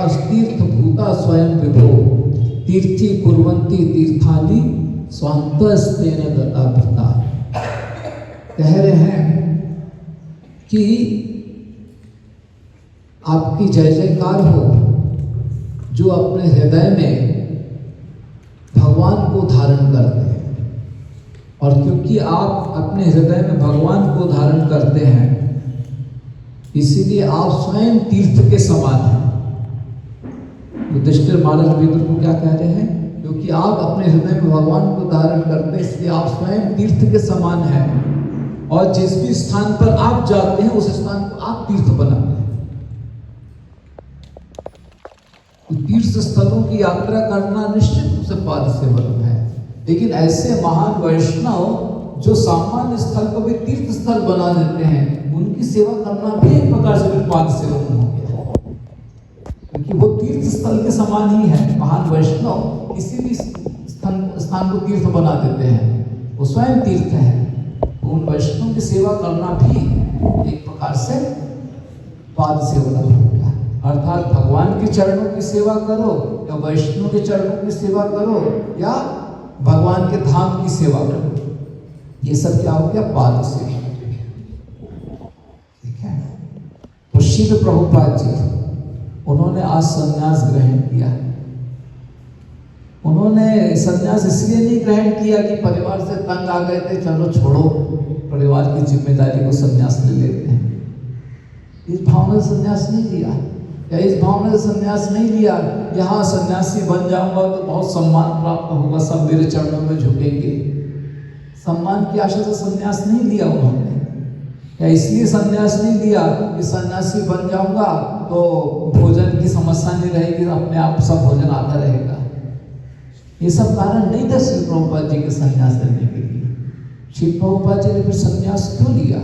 आकाश तीर्थ भूता स्वयं विभो तीर्थी कुर्वन्ति तीर्थानि स्वान्तस्तेन गता भृता। कह रहे हैं कि आपकी जय जयकार हो जो अपने हृदय में भगवान को धारण करते हैं, और क्योंकि आप अपने हृदय में भगवान को धारण करते हैं इसीलिए आप स्वयं तीर्थ के समान हैं। युधिष्ठिर महाराज विदुर को क्या कह रहे हैं? क्योंकि आप अपने हृदय में भगवान को धारण करते हैं इसलिए आप स्वयं तीर्थ के समान हैं, और जिस भी स्थान पर आप जाते हैं उस स्थान को आप तीर्थ बनाते हैं। तीर्थ स्थलों की यात्रा करना निश्चित रूप से पाद सेवन है, लेकिन ऐसे महान वैष्णव जो सामान्य स्थल को भी तीर्थ स्थल बना देते हैं उनकी सेवा करना भी एक प्रकार से पाद सेवन हो गया, क्योंकि वो तीर्थ स्थल के समान ही है। महान वैष्णव किसी भी स्थान को तीर्थ बना देते हैं, वो स्वयं तीर्थ है। उन वैष्णव की सेवा करना भी एक प्रकार से पाद सेवन हो गया। अर्थात भगवान के चरणों की सेवा करो या वैष्णव के चरणों की सेवा करो या भगवान के धाम की सेवा करो, ये सब क्या हो गया? पाद सेवा। ठीक है। तो श्रील प्रभुपाद जी उन्होंने आज संन्यास ग्रहण किया। उन्होंने संन्यास इसलिए नहीं ग्रहण किया कि परिवार से तंग आ गए थे, चलो छोड़ो परिवार की जिम्मेदारी को संन्यास ले लेते हैं, इस भावना से संन्यास नहीं लिया, या इस भावना से संन्यास नहीं लिया यहाँ सन्यासी बन जाऊंगा तो बहुत सम्मान प्राप्त होगा, सब मेरे चरणों में झुकेंगे। सम्मान की आशा से संन्यास नहीं लिया उन्होंने, या इसलिए संन्यास नहीं लिया कि सन्यासी बन जाऊंगा तो भोजन की समस्या नहीं रहेगी, अपने आप सब भोजन आता रहेगा। ये सब कारण नहीं था श्री प्रभुपाद जी के संन्यास लेने के लिए। श्री प्रभुपाद जी ने फिर संन्यास क्यों लिया?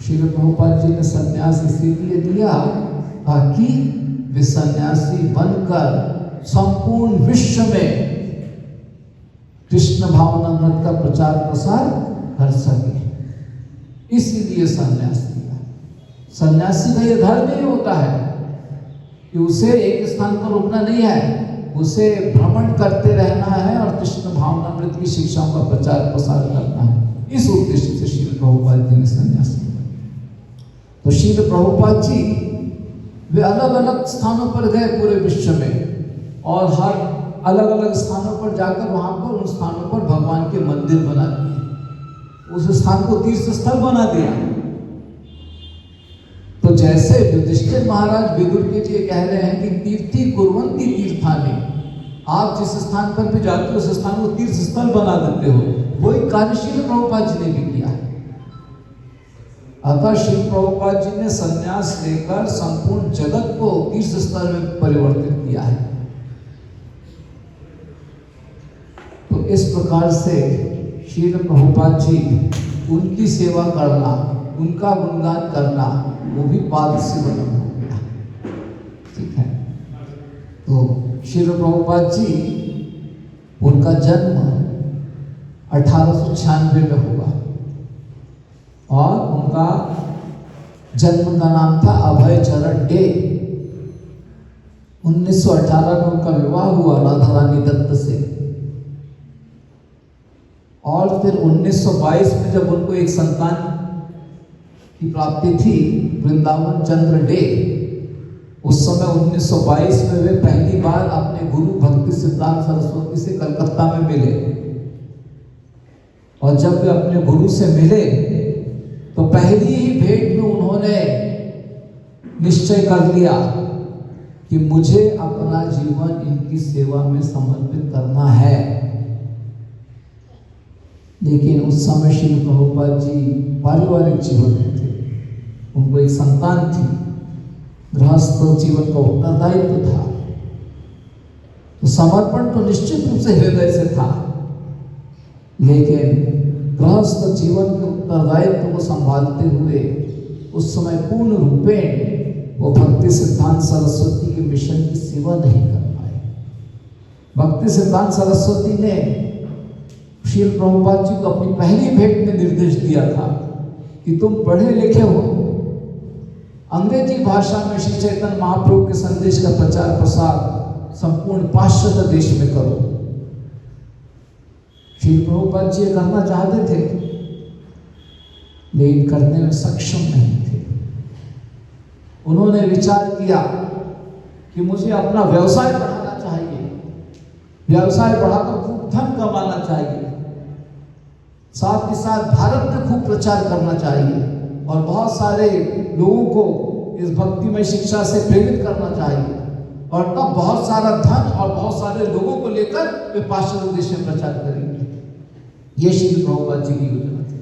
श्री प्रभुपाद जी ने संन्यास इसीलिए दिया ताकि वे सन्यासी बनकर संपूर्ण विश्व में कृष्ण भावनामृत का प्रचार प्रसार कर सके, इसीलिए संन्यास दिया। सन्यासी का यह धर्म ही होता है कि उसे एक स्थान पर रुकना नहीं है, उसे भ्रमण करते रहना है और कृष्ण भावनामृत की शिक्षाओं का प्रचार प्रसार करना है। इस उद्देश्य से श्रील प्रभुपाद जी ने संन्यास लिया। तो श्रील प्रभुपाद जी वे अलग अलग स्थानों पर गए पूरे विश्व में, और हर अलग अलग स्थानों पर जाकर वहां पर उन स्थानों पर भगवान के मंदिर बना दिए, उस स्थान को तीर्थ स्थल बना दिया। तो जैसे युधिष्ठिर महाराज विदुर के लिए कह रहे हैं कि तीर्थी कुर्वन्ति तीर्थानि, आप जिस स्थान पर भी जाते हो उस स्थान को तीर्थ स्थल बना देते हो, वही कार्य श्रील प्रभुपाद जी ने भी किया है। अतः श्री प्रभुपाद जी ने संन्यास लेकर संपूर्ण जगत को तीर्थ स्थल में परिवर्तित किया है। तो इस प्रकार से श्री प्रभुपाद जी उनकी सेवा करना, उनका गुणगान करना, वो भी पाद सेवन हो गया। ठीक है। तो श्री प्रभुपाद जी उनका जन्म 1896 में हुआ और उनका जन्म का नाम था अभय चरण डे। 1918 में उनका विवाह हुआ राधा रानी दत्त से, और फिर 1922 में जब उनको एक संतान की प्राप्ति थी, वृंदावन चंद्र डे, उस समय 1922 में वे पहली बार अपने गुरु भक्ति सिद्धांत सरस्वती से कलकत्ता में मिले। और जब वे अपने गुरु से मिले तो पहली ही भेंट में उन्होंने निश्चय कर लिया कि मुझे अपना जीवन इनकी सेवा में समर्पित करना है। लेकिन उस समय श्री प्रभुपाद जी पारिवारिक जीवन में थे, उनको एक संतान थी, गृहस्थ जीवन का उत्तरदायित्व था। तो समर्पण तो निश्चित रूप से हृदय से था, लेकिन गृहस्थ जीवन के उत्तरदायित्व को संभालते हुए उस समय पूर्ण रूपेण वो भक्ति सिद्धांत सरस्वती के मिशन की सेवा नहीं कर पाए। भक्ति सिद्धांत सरस्वती ने श्री प्रभुपाद जी को अपनी पहली भेंट में निर्देश दिया था कि तुम पढ़े लिखे हो, अंग्रेजी भाषा में श्री चैतन्य महाप्रभु के संदेश का प्रचार प्रसार संपूर्ण पाश्चात्य देश में करो। श्री प्रभुपाद जी करना चाहते थे लेकिन करने में सक्षम नहीं थे। उन्होंने विचार किया कि मुझे अपना व्यवसाय बढ़ाना चाहिए, व्यवसाय बढ़ाकर खूब धन कमाना चाहिए, साथ ही साथ भारत में खूब प्रचार करना चाहिए और बहुत सारे लोगों को इस भक्तिमय शिक्षा से प्रेरित करना चाहिए और तब बहुत सारा धन और बहुत सारे लोगों को लेकर वे पाश्चात्य देश में प्रचार करेंगे। ये श्री प्रभुपाद जी की योजना थी।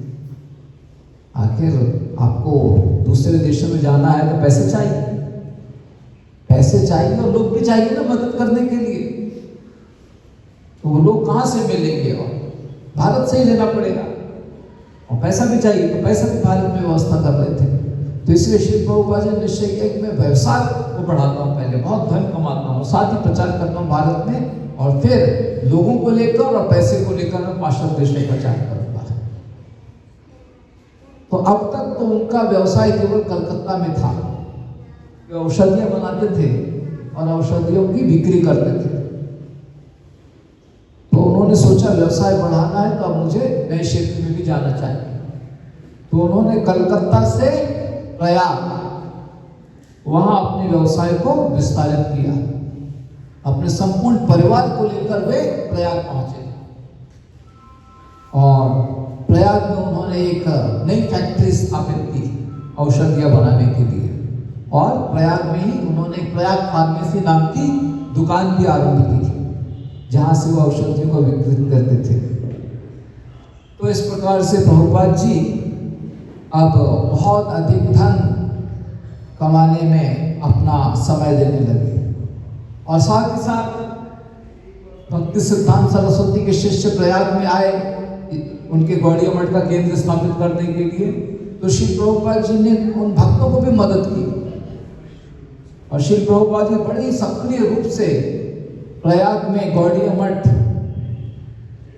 आखिर आपको दूसरे देशों में जाना है तो पैसे चाहिए, पैसे चाहिए और लोग भी चाहिए ना मदद करने के लिए। तो वो लोग कहाँ से मिलेंगे? और भारत से ही लेना पड़ेगा और पैसा भी चाहिए, तो पैसा भी भारत में व्यवस्था कर रहे थे। तो इसलिए श्री प्रभुपाद जी ने निश्चय किया कि मैं व्यवसाय को बढ़ाता हूँ, पहले बहुत धन कमाता हूँ, साथ ही प्रचार करता हूँ भारत में और फिर लोगों को लेकर और पैसे को लेकर मैं पाश्चात्य देश में प्रचार करूँगा। तो अब तक तो उनका व्यवसाय केवल कलकत्ता में था। वे औषधियाँ बनाते थे और औषधियों की बिक्री करते थे। तो उन्होंने सोचा व्यवसाय बढ़ाना है तो अब मुझे नए क्षेत्र में भी जाना चाहिए। तो उन्होंने कलकत्ता से प्रयाग वहां अपने व्यवसाय को विस्तारित किया। अपने संपूर्ण परिवार को लेकर वे प्रयाग पहुंचे और प्रयाग में उन्होंने एक नई फैक्ट्री स्थापित की औषधियां बनाने के लिए और प्रयाग में ही उन्होंने प्रयाग फार्मेसी नाम की दुकान भी आरंभ की जहां से वो औषधियों को विक्रित करते थे। तो इस प्रकार से प्रभुपाद जी अब बहुत अधिक धन कमाने में अपना समय देने लगे और साथ ही साथ भक्ति सिद्धांत सरस्वती के शिष्य प्रयाग में आए उनके गौड़िया मठ का केंद्र स्थापित करने के लिए। तो श्री प्रभुपाद जी ने उन भक्तों को भी मदद की और श्री प्रभुपाद जी बड़ी सक्रिय रूप से प्रयाग में गौड़िया मठ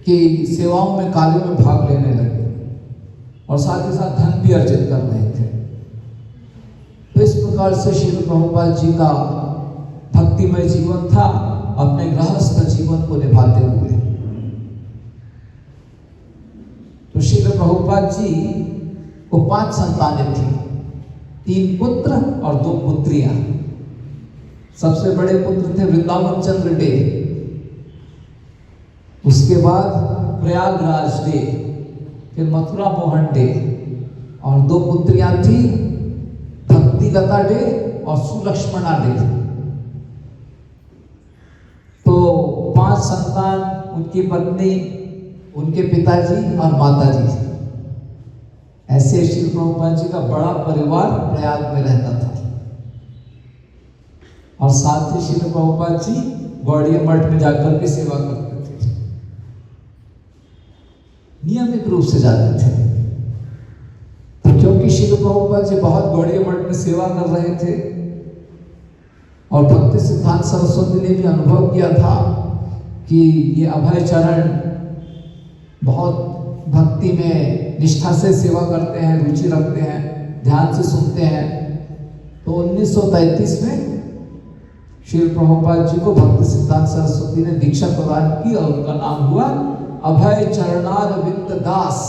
की सेवाओं में कार्यों में भाग लेने लगे और साथ ही साथ धन भी अर्जित कर रहे थे। तो इस प्रकार से श्री प्रभुपाद जी का भक्तिमय जीवन था, अपने गृहस्थ जीवन को निभाते हुए। तो श्री प्रभुपाद जी को 5 संतानें थी, 3 पुत्र और 2 पुत्रियां। सबसे बड़े पुत्र थे वृंदावन चंद्र डे, उसके बाद प्रयागराज डे, फिर मथुरा मोहन डे और 2 पुत्रियां थी भक्तिलता डे और सुलक्ष्मणा डे। तो 5 संतान, उनकी पत्नी, उनके पिताजी और माताजी, ऐसे श्री प्रभुपाद जी का बड़ा परिवार प्रयाग में रहता था। और साथ ही श्री प्रभुपाद जी गौड़िया मठ में जाकर के सेवा करते थे, नियमित रूप से जाते थे। तो क्योंकि श्री प्रभुपाद जी बहुत गौड़िया मठ में सेवा कर रहे थे और भक्ति सिद्धांत सरस्वती ने भी अनुभव किया था कि ये अभय चरण बहुत भक्ति में निष्ठा से सेवा करते हैं, रुचि रखते हैं, ध्यान से सुनते हैं। तो 1933 में श्री प्रभुपाद जी को भक्ति सिद्धांत सरस्वती ने दीक्षा प्रदान की और उनका नाम हुआ अभय चरणारविंद दास।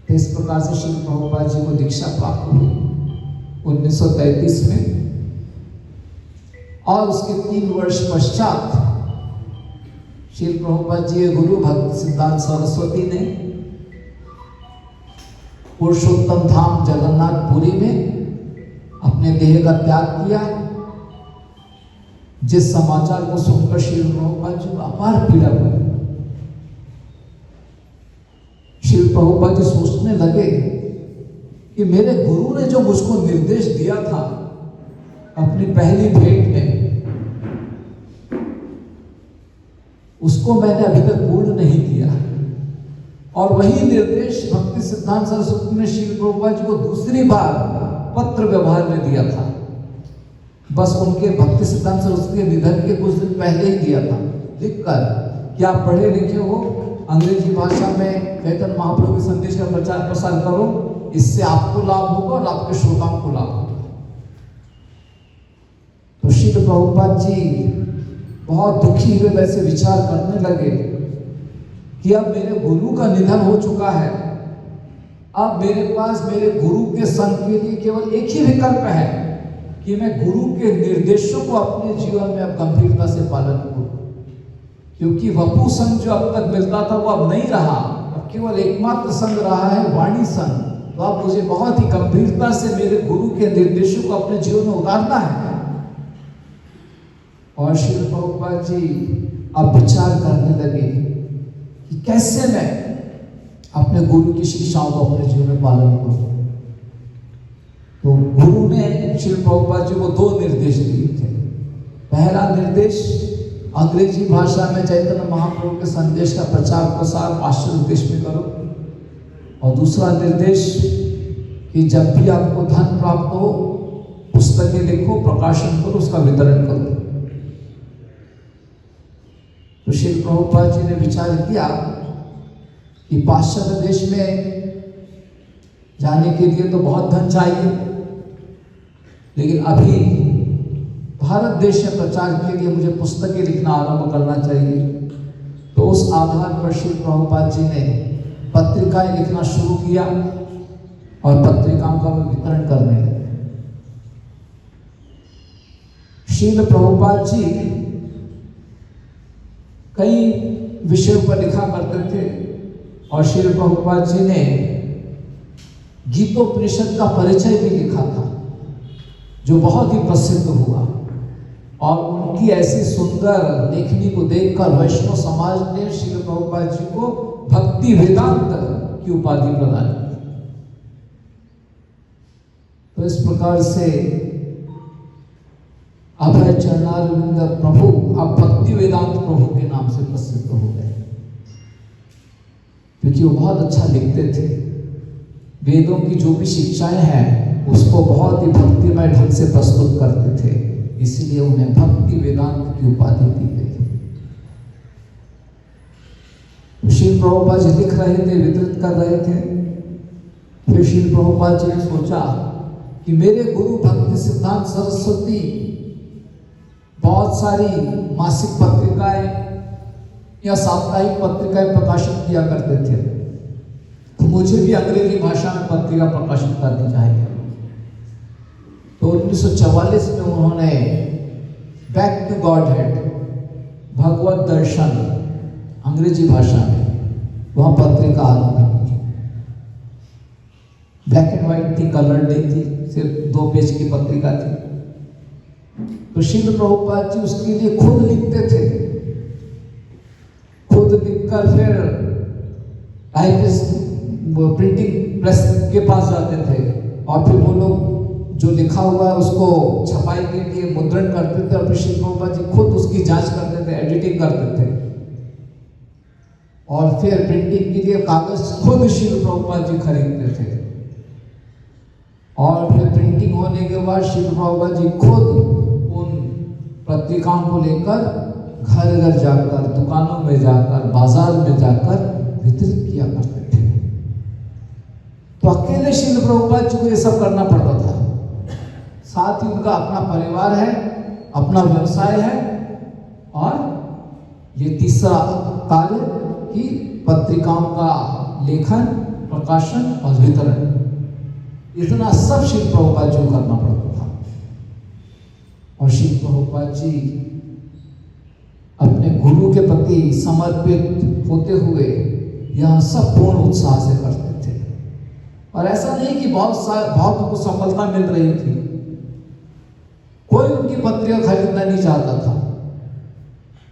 इस प्रकार से श्री प्रभुपाद जी को दीक्षा प्राप्त हुई 1933 में। और उसके 3 वर्ष पश्चात श्री प्रभुपाद जी के गुरु भक्ति सिद्धांत सरस्वती ने पुरुषोत्तम धाम जगन्नाथपुरी में अपने देह का त्याग किया। जिस समाचार को सुनकर श्री प्रभुपाद जी को अपार पीड़ा हुई। श्री प्रभुपाद जी सोचने लगे कि मेरे गुरु ने जो मुझको निर्देश दिया था अपनी पहली भेंट में, उसको मैंने अभी तक पूर्ण नहीं किया। और वही निर्देश भक्ति सिद्धांत सरस्वती ने श्री प्रभुपाद जी को दूसरी बार पत्र व्यवहार में दिया था। बस उनके भक्ति सिद्धांत सरस्वती के निधन के कुछ दिन पहले ही दिया था, लिखकर कि आप पढ़े लिखे हो, अंग्रेजी भाषा में चैतन्य महाप्रभु के संदेश का प्रचार प्रसार करो इससे आपको लाभ होगा और आपके श्रोताओं को लाभ होगा। तो श्रील प्रभुपाद जी बहुत दुखी हुए, वैसे विचार करने लगे कि अब मेरे गुरु का निधन हो चुका है, अब मेरे पास मेरे गुरु के संग के लिए केवल एक ही विकल्प है कि मैं गुरु के निर्देशों को अपने जीवन में अब गंभीरता से पालन करूं, क्योंकि वपु संग जो अब तक मिलता था वो अब नहीं रहा, अब केवल एकमात्र संग रहा है वाणी संग। तो अब मुझे बहुत ही गंभीरता से मेरे गुरु के निर्देशों को अपने जीवन में उतारना है। और श्रील प्रभुपाद जी अब विचार करने लगे कि कैसे मैं अपने गुरु की शिक्षाओं को अपने जीवन में पालन करूं। तो गुरु ने श्रील प्रभुपाद जी को 2 निर्देश दिए थे। पहला निर्देश, अंग्रेजी भाषा में चैतन्य महाप्रभु के संदेश का प्रचार प्रसार पाश्चात्य देश में करो। और दूसरा निर्देश कि जब भी आपको धन प्राप्त हो, पुस्तकें लिखो, प्रकाशन करो, उसका वितरण करो। तो श्री प्रभुपाद जी ने विचार किया कि पाश्चात्य देश में जाने के लिए तो बहुत धन चाहिए, लेकिन अभी भारत देश में प्रचार के लिए मुझे पुस्तकें लिखना आरंभ करना चाहिए। तो उस आधार पर श्री प्रभुपाद जी ने पत्रिकाएं लिखना शुरू किया और पत्रिकाओं का वितरण करने लगे। श्रील प्रभुपाद जी कई विषयों पर लिखा करते थे और श्रील प्रभुपाद जी ने गीतोपनिषद का परिचय भी लिखा था, जो बहुत ही प्रसिद्ध हुआ। और उनकी ऐसी सुंदर लेखनी को देखकर वैष्णव समाज ने श्रील प्रभुपाद जी को भक्ति वेदांत की उपाधि प्रदान की। तो इस प्रकार से अभय चरणारविंद प्रभु अब भक्ति वेदांत प्रभु के नाम से प्रसिद्ध हो गए, क्योंकि वो बहुत अच्छा लिखते थे। वेदों की जो भी शिक्षाएं हैं उसको बहुत ही भक्तिमय ढंग से प्रस्तुत करते थे, इसलिए उन्हें भक्ति वेदांत की उपाधि दी गई। श्री प्रभुपाद जी लिख रहे थे, वितरित कर रहे थे। फिर श्री प्रभुपाद जी ने सोचा कि मेरे गुरु भक्ति सिद्धांत सरस्वती बहुत सारी मासिक पत्रिकाएं या साप्ताहिक पत्रिकाएं प्रकाशित किया करते थे, तो मुझे भी अंग्रेजी भाषा में पत्रिका प्रकाशित करनी चाहिए। तो 1944 में उन्होंने बैक टू गॉड हेड, भगवत दर्शन, अंग्रेजी भाषा में वह पत्रिका आरंभ की। ब्लैक एंड व्हाइट थी, कलर नहीं थी, सिर्फ 2 पेज की पत्रिका थी। तो श्रील प्रभुपाद जी उसके लिए खुद लिखते थे, खुद लिखकर फिर प्रिंटिंग प्रेस के पास जाते थे और फिर वो लोग जो लिखा हुआ है उसको छपाई के लिए मुद्रण करते थे और फिर श्री प्रभुपाद जी खुद उसकी जांच करते थे, एडिटिंग करते थे और फिर प्रिंटिंग के लिए कागज खुद श्री प्रभुपाद जी खरीदते थे। और फिर प्रिंटिंग होने के बाद श्री प्रभुपाद जी खुद उन पत्रिकाओं को लेकर घर घर जाकर, दुकानों में जाकर, बाजार में जाकर वितरित किया करते थे। तो अकेले श्री प्रभुपाद जी को ये सब करना पड़ता था। साथ ही उनका अपना परिवार है, अपना व्यवसाय है और ये तीसरा कार्य कि पत्रिकाओं का लेखन, प्रकाशन और वितरण, इतना सब श्री प्रभुपाद जी को करना पड़ता था। और श्री प्रभुपाद जी अपने गुरु के प्रति समर्पित होते हुए यह सब पूर्ण उत्साह से करते थे। और ऐसा नहीं कि बहुत उनको सफलता मिल रही थी, कोई उनकी पत्रिका खरीदना नहीं चाहता था।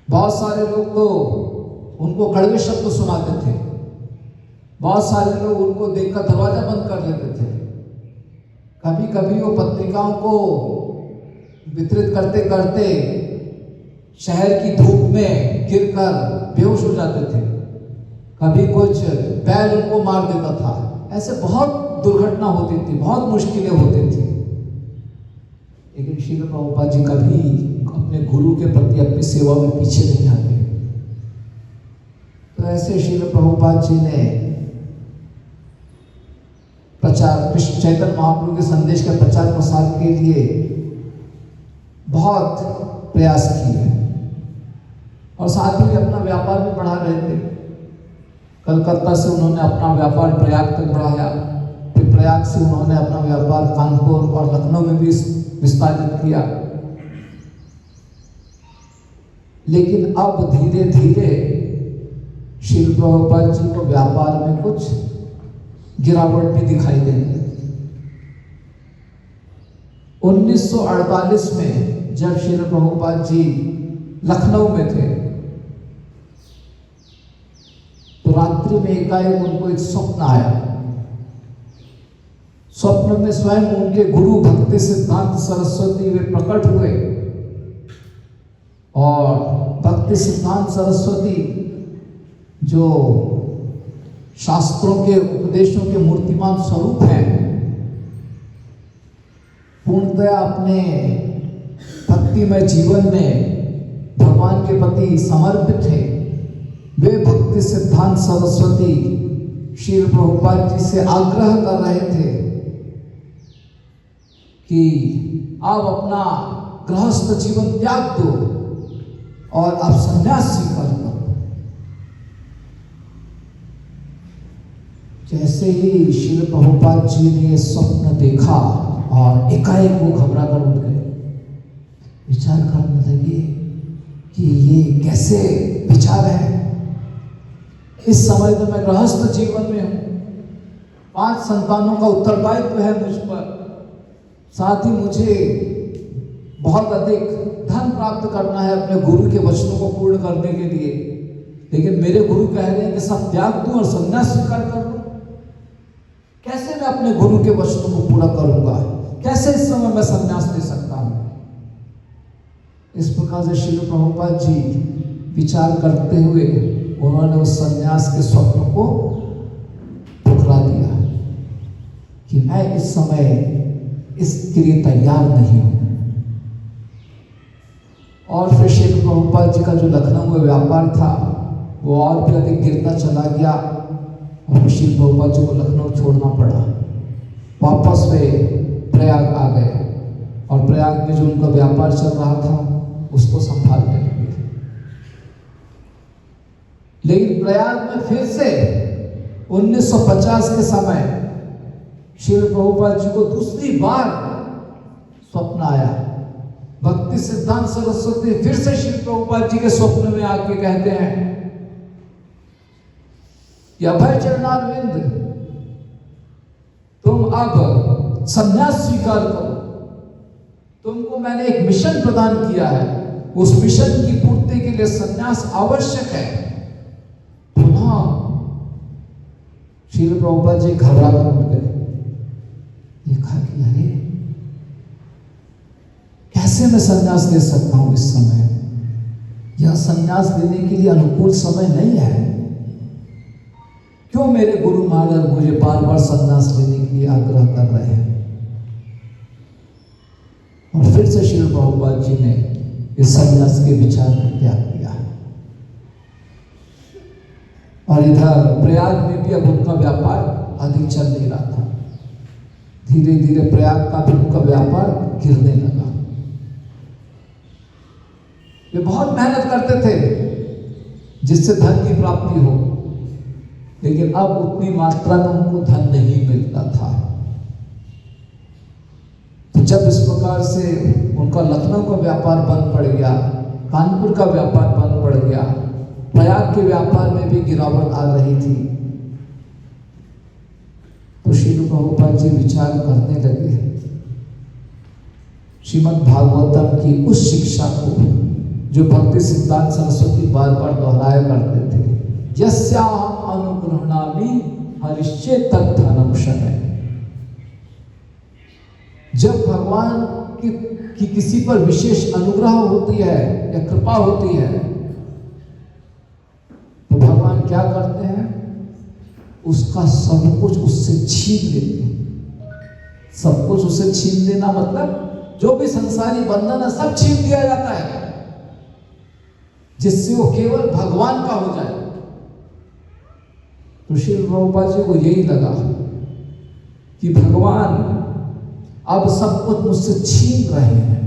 बहुत सारे लोग तो उनको कड़वे शब्द सुनाते थे, बहुत सारे लोग उनको देखकर दरवाजा बंद कर लेते थे। कभी कभी वो पत्रिकाओं को वितरित करते करते शहर की धूप में गिरकर बेहोश हो जाते थे, कभी कुछ बैल उनको मार देता था। ऐसे बहुत दुर्घटना होती थी, बहुत मुश्किलें होती थी। लेकिन श्री प्रभुपाद जी कभी अपने गुरु के प्रति अपनी सेवा में पीछे नहीं आते। तो ऐसे श्री प्रभुपाद जी ने प्रचार, कृष्ण चैतन्य महाप्रभु के संदेश के प्रचार प्रसार के लिए बहुत प्रयास किए और साथ ही अपना व्यापार भी बढ़ा रहे थे। कलकत्ता से उन्होंने अपना व्यापार प्रयाग तक बढ़ाया, फिर प्रयाग से उन्होंने अपना व्यापार कानपुर और लखनऊ में भी विस्तारित किया। लेकिन अब धीरे धीरे श्रील प्रभुपाद जी को व्यापार में कुछ गिरावट भी दिखाई देने लगी। 1948 में जब श्रील प्रभुपाद जी लखनऊ में थे तो रात्रि में एकाएक उनको एक स्वप्न आया। स्वप्न में स्वयं उनके गुरु भक्ति सिद्धांत सरस्वती वे प्रकट हुए और भक्ति सिद्धांत सरस्वती जो शास्त्रों के उपदेशों के मूर्तिमान स्वरूप हैं, पूर्णतया अपने भक्तिमय जीवन में भगवान के प्रति समर्पित थे। वे भक्ति सिद्धांत सरस्वती श्रील प्रभुपाद जी से आग्रह कर रहे थे कि आप अपना गृहस्थ जीवन त्याग दो और आप संन्यास स्वीकार करो। जैसे ही श्रील प्रभुपाद जी ने स्वप्न देखा और एकाएक वो घबरा कर उठ गए। विचार करने लगे कि ये कैसे विचार है। इस समय तो मैं गृहस्थ जीवन में हूँ, 5 संतानों का उत्तरदायित्व है मुझ पर, साथ ही मुझे बहुत अधिक धन प्राप्त करना है अपने गुरु के वचनों को पूर्ण करने के लिए। लेकिन मेरे गुरु कह रहे हैं कि सब त्याग दूं और संन्यास स्वीकार कर लूं। कैसे मैं अपने गुरु के वचनों को पूरा करूंगा? कैसे इस समय मैं संन्यास ले सकता हूं? इस प्रकार से श्रील प्रभुपाद जी विचार करते हुए उन्होंने उस संन्यास के स्वप्न को ठुकरा दिया कि मैं इस समय इसके लिए तैयार नहीं हूं। और फिर श्रील प्रभुपाद जी का जो लखनऊ में व्यापार था वो और भी अधिक गिरता चला गया और श्रील प्रभुपाद जी को लखनऊ छोड़ना पड़ा। वापस वे प्रयाग आ गए और प्रयाग में जो उनका व्यापार चल रहा था उसको संभालने लगे। लेकिन प्रयाग में फिर से 1950 के समय श्रील प्रभुपाद जी को दूसरी बार स्वप्न आया। भक्ति सिद्धांत सरस्वती फिर से श्रील प्रभुपाद जी के स्वप्न में आके कहते हैं कि अभय चरणारविंद, तुम अब संन्यास स्वीकार करो। तुमको मैंने एक मिशन प्रदान किया है, उस मिशन की पूर्ति के लिए संन्यास आवश्यक है। पुनः श्रील प्रभुपाद जी घबरा कर उठ गए। देखा कि अरे कैसे मैं संन्यास ले सकता हूं इस समय? यह संन्यास लेने के लिए अनुकूल समय नहीं है। क्यों मेरे गुरु महाराज मुझे बार बार संन्यास लेने के लिए आग्रह कर रहे हैं? और फिर से श्रील प्रभुपाद जी ने इस संन्यास के विचार को त्याग किया। और इधर प्रयाग में भी अब उनका व्यापार अधिक चल नहीं रहा था। धीरे धीरे प्रयाग का भी उनका व्यापार गिरने लगा। वे बहुत मेहनत करते थे जिससे धन की प्राप्ति हो, लेकिन अब उतनी मात्रा में उनको धन नहीं मिलता था। तो जब इस प्रकार से उनका लखनऊ का व्यापार बंद पड़ गया, कानपुर का व्यापार बंद पड़ गया, प्रयाग के व्यापार में भी गिरावट आ रही थी, तो श्रील प्रभुपाद जी विचार करने लगे। श्रीमद् भागवतम की उस शिक्षा को जो भक्ति सिद्धांत सरस्वती बार बार दोहराया करते थे, यस्याहं अनुगृह्णामि हरिष्ये तद्धनम शनय। जब भगवान की किसी पर विशेष अनुग्रह होती है या कृपा होती है तो भगवान क्या करते हैं? उसका सब कुछ उससे छीन लेते हैं। सब कुछ उससे छीन लेना मतलब जो भी संसारी बंधन है सब छीन दिया जाता है, जिससे वो केवल भगवान का हो जाए। तो श्रील प्रभुपाद जी को यही लगा कि भगवान अब सब कुछ मुझसे छीन रहे हैं।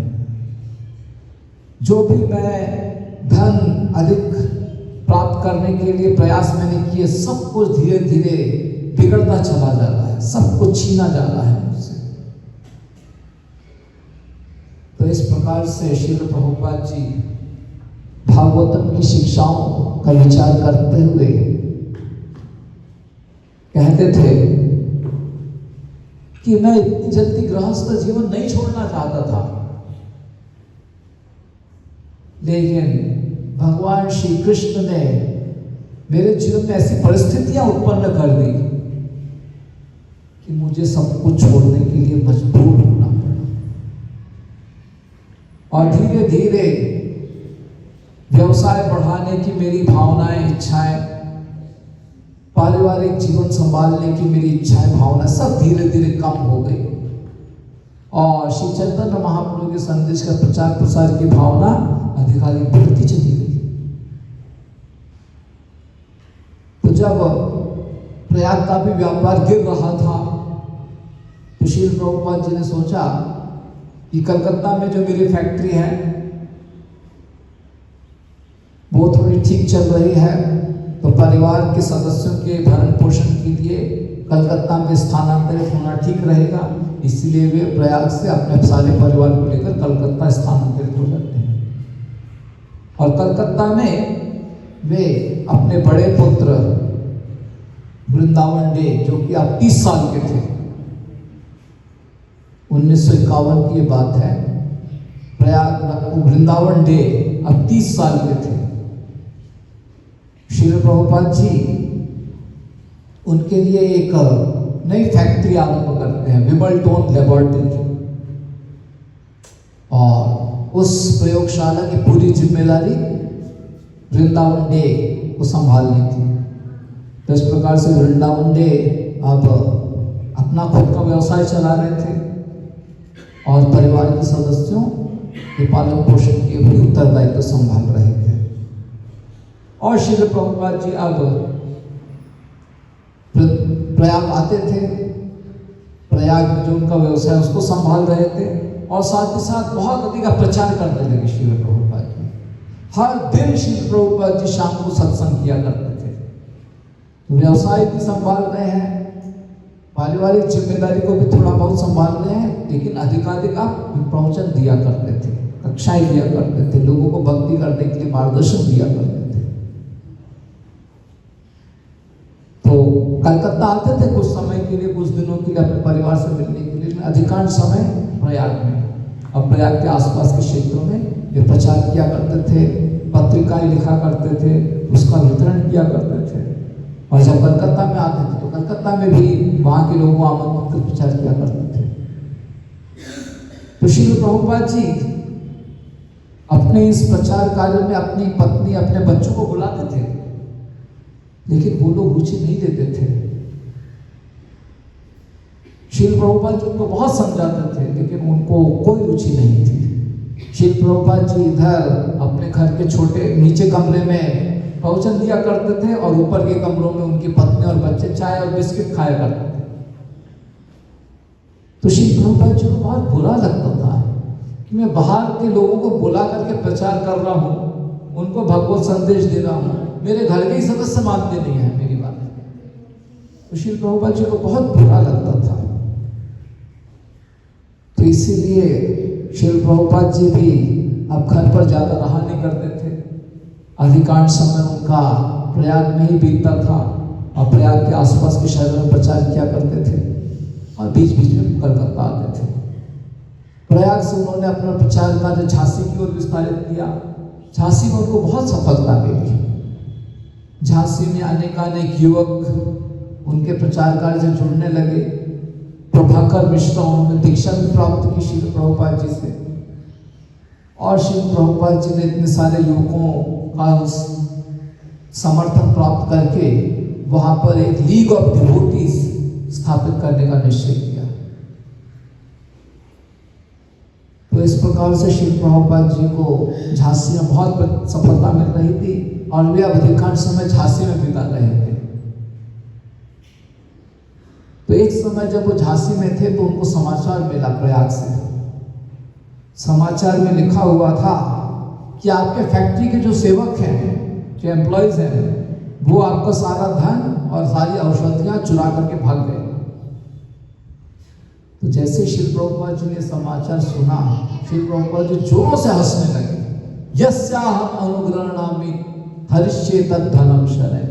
जो भी मैं धन अधिक प्राप्त करने के लिए प्रयास मैंने किए, सब कुछ धीरे धीरे बिगड़ता चला जा रहा है, सब कुछ छीना जा रहा है मुझसे। तो इस प्रकार से श्रील प्रभुपाद जी भागवतम की शिक्षाओं का विचार करते हुए कहते थे कि मैं इतनी जल्दी गृहस्थ जीवन नहीं छोड़ना चाहता था, लेकिन भगवान श्री कृष्ण ने मेरे जीवन में ऐसी परिस्थितियां उत्पन्न कर दी कि मुझे सब कुछ छोड़ने के लिए मजबूर होना पड़ा। और धीरे धीरे व्यवसाय बढ़ाने की मेरी भावनाएं, इच्छाएं, पारिवारिक जीवन संभालने की मेरी इच्छाएं, भावना सब धीरे धीरे कम हो गई और श्री चैतन्य महाप्रभु के संदेश का प्रचार प्रसार की भावना अधिकाधिक बढ़ती चली गई। तो जब प्रयाग का भी व्यापार गिर रहा था तो श्री प्रभुपाद जी ने सोचा कि कलकत्ता में जो मेरी फैक्ट्री है वो थोड़ी ठीक चल रही है, तो परिवार के सदस्यों के भरण पोषण के लिए कलकत्ता में स्थानांतरित होना ठीक रहेगा। इसलिए वे प्रयाग से अपने सारे परिवार को लेकर कलकत्ता स्थानांतरित हो जाते हैं और कलकत्ता में वे अपने बड़े पुत्र वृंदावन डे, जो कि अब 30 साल के थे, 1951 की ये बात है, प्रयाग वृंदावन डे अब 30 साल के थे। श्री प्रभुपाद जी उनके लिए एक नई फैक्ट्री आरंभ करते हैं, विमलटोन लेबोरेटरी, और उस प्रयोगशाला की पूरी जिम्मेदारी वृंदावन डे को संभालनी थी। तो इस प्रकार से वृंदावन डे अब अपना खुद का व्यवसाय चला रहे थे और परिवार के सदस्यों के पालन पोषण के भी उत्तरदायित्व संभाल रहे थे। और श्री प्रभुपाद जी अब प्रयाग आते थे, प्रयाग में जो उनका व्यवसाय उसको संभाल रहे थे और साथ ही साथ बहुत अधिक प्रचार करने लगे श्री प्रभुपाद जी। हर दिन श्री प्रभुपाद जी शाम को सत्संग किया करते थे। तो व्यवसाय भी संभाल रहे हैं, पारिवारिक जिम्मेदारी को भी थोड़ा बहुत संभाल रहे हैं, लेकिन अधिकाधिक आप प्रवचन दिया करते थे, कक्षाएं दिया करते थे, लोगों को भक्ति करने के लिए मार्गदर्शन दिया करते थे। तो कलकत्ता आते थे कुछ समय के लिए, कुछ दिनों के लिए अपने परिवार से मिलने के लिए, अधिकांश समय प्रयाग में और प्रयाग के आसपास के क्षेत्रों में वे प्रचार किया करते थे, पत्रिकाएं लिखा करते थे, उसका वितरण किया करते थे। और जब कलकत्ता में आते थे तो कलकत्ता में भी वहाँ के लोगों को आमंत्रित कर प्रचार किया करते थे। तो श्री प्रभुपाद जी अपने इस प्रचार कार्य में अपनी पत्नी, अपने बच्चों को बुलाते थे, लेकिन वो लोग रुचि नहीं देते थे। श्री प्रभुपाद जी उनको बहुत समझाते थे, लेकिन उनको कोई रुचि नहीं थी। श्री प्रभुपाद जी इधर अपने घर के छोटे नीचे कमरे में प्रवचन दिया करते थे और ऊपर के कमरों में उनकी पत्नी और बच्चे चाय और बिस्किट खाया करते थे। तो श्री प्रभुपाद जी को बहुत बुरा लगता था कि मैं बाहर के लोगों को बुला करके प्रचार कर रहा हूँ, उनको भगवत संदेश दे रहा हूँ, मेरे घर के ही सदस्य मानते नहीं है मेरी बात। तो श्री प्रभुपाद जी को बहुत बुरा लगता था। तो इसीलिए श्री प्रभुपाद जी भी अब घर पर ज्यादा रहा नहीं करते थे। अधिकांश समय उनका प्रयाग में ही बीतता था और प्रयाग के आसपास के शहरों में प्रचार किया करते थे और बीच बीच में कलकत्ता आते थे। प्रयाग से उन्होंने अपना प्रचार कार्य झांसी की ओर विस्तारित किया। झांसी में उनको बहुत सफलता मिली। झांसी में अनेकानेक युवक उनके प्रचार कार्य से जुड़ने लगे। प्रभाकर मिश्रा, उन्होंने दीक्षा भी प्राप्त की श्री प्रभुपाद जी से और श्री प्रभुपाद जी ने इतने सारे युवकों का समर्थन प्राप्त करके वहां पर एक लीग ऑफ डिवोटीज स्थापित करने का निश्चय किया। तो इस प्रकार से श्री प्रभुपाद जी को झांसी में बहुत सफलता मिल रही थी और वे अब अधिकांश समय झांसी में बिता रहे थे। तो तो एक समय जब वो झांसी में थे तो उनको समाचार मिला प्रयाग से। समाचार में लिखा हुआ था कि आपके फैक्ट्री के जो सेवक हैं, जो एम्प्लॉयज हैं, वो आपका सारा धन और सारी औषधियां चुरा करके भाग गए। तो जैसे श्री प्रभुपाद जी ने समाचार सुना, श्री प्रभुपाद जी जोरों से हंसने लगे। यस्याहम् अनुगृह्णामि हरिष्ये तद्धनम शरय।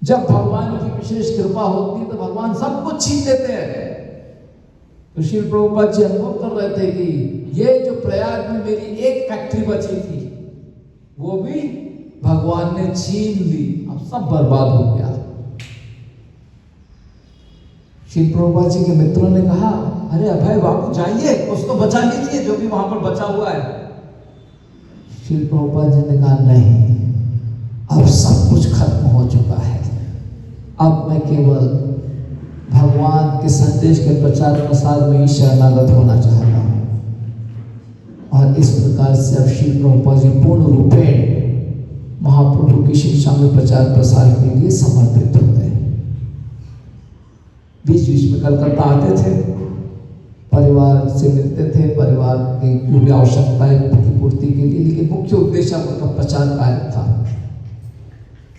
जब भगवान की विशेष कृपा होती है तो भगवान सब कुछ छीन लेते हैं। तो श्री प्रभुपाद जी अनुभव कर रहे थे कि ये जो प्रयाग में मेरी एक फैक्ट्री बची थी वो भी भगवान ने छीन ली, अब सब बर्बाद हो गया। श्री प्रभुपाद जी के मित्रों ने कहा, अरे अभय बाबू जाइए, कुछ तो बचा लीजिए जो भी वहां पर बचा हुआ है। श्री प्रभुपाद जी ने कहा, नहीं, अब सब कुछ खत्म हो चुका है, अब मैं केवल भगवान के संदेश के प्रचार प्रसार में ही शरणागत होना चाहता हूँ। और इस प्रकार से अब श्री प्रभुपाद जी पूर्ण रूपेण महाप्रभु की शिक्षा में प्रचार प्रसार के लिए समर्पित हो गए। बीच बीच में कलकत्ता आते थे, परिवार से मिलते थे, परिवार की जो भी आवश्यकताएं की पूर्ति के लिए, लेकिन मुख्य उद्देश्य उनका प्रचार कार्य था।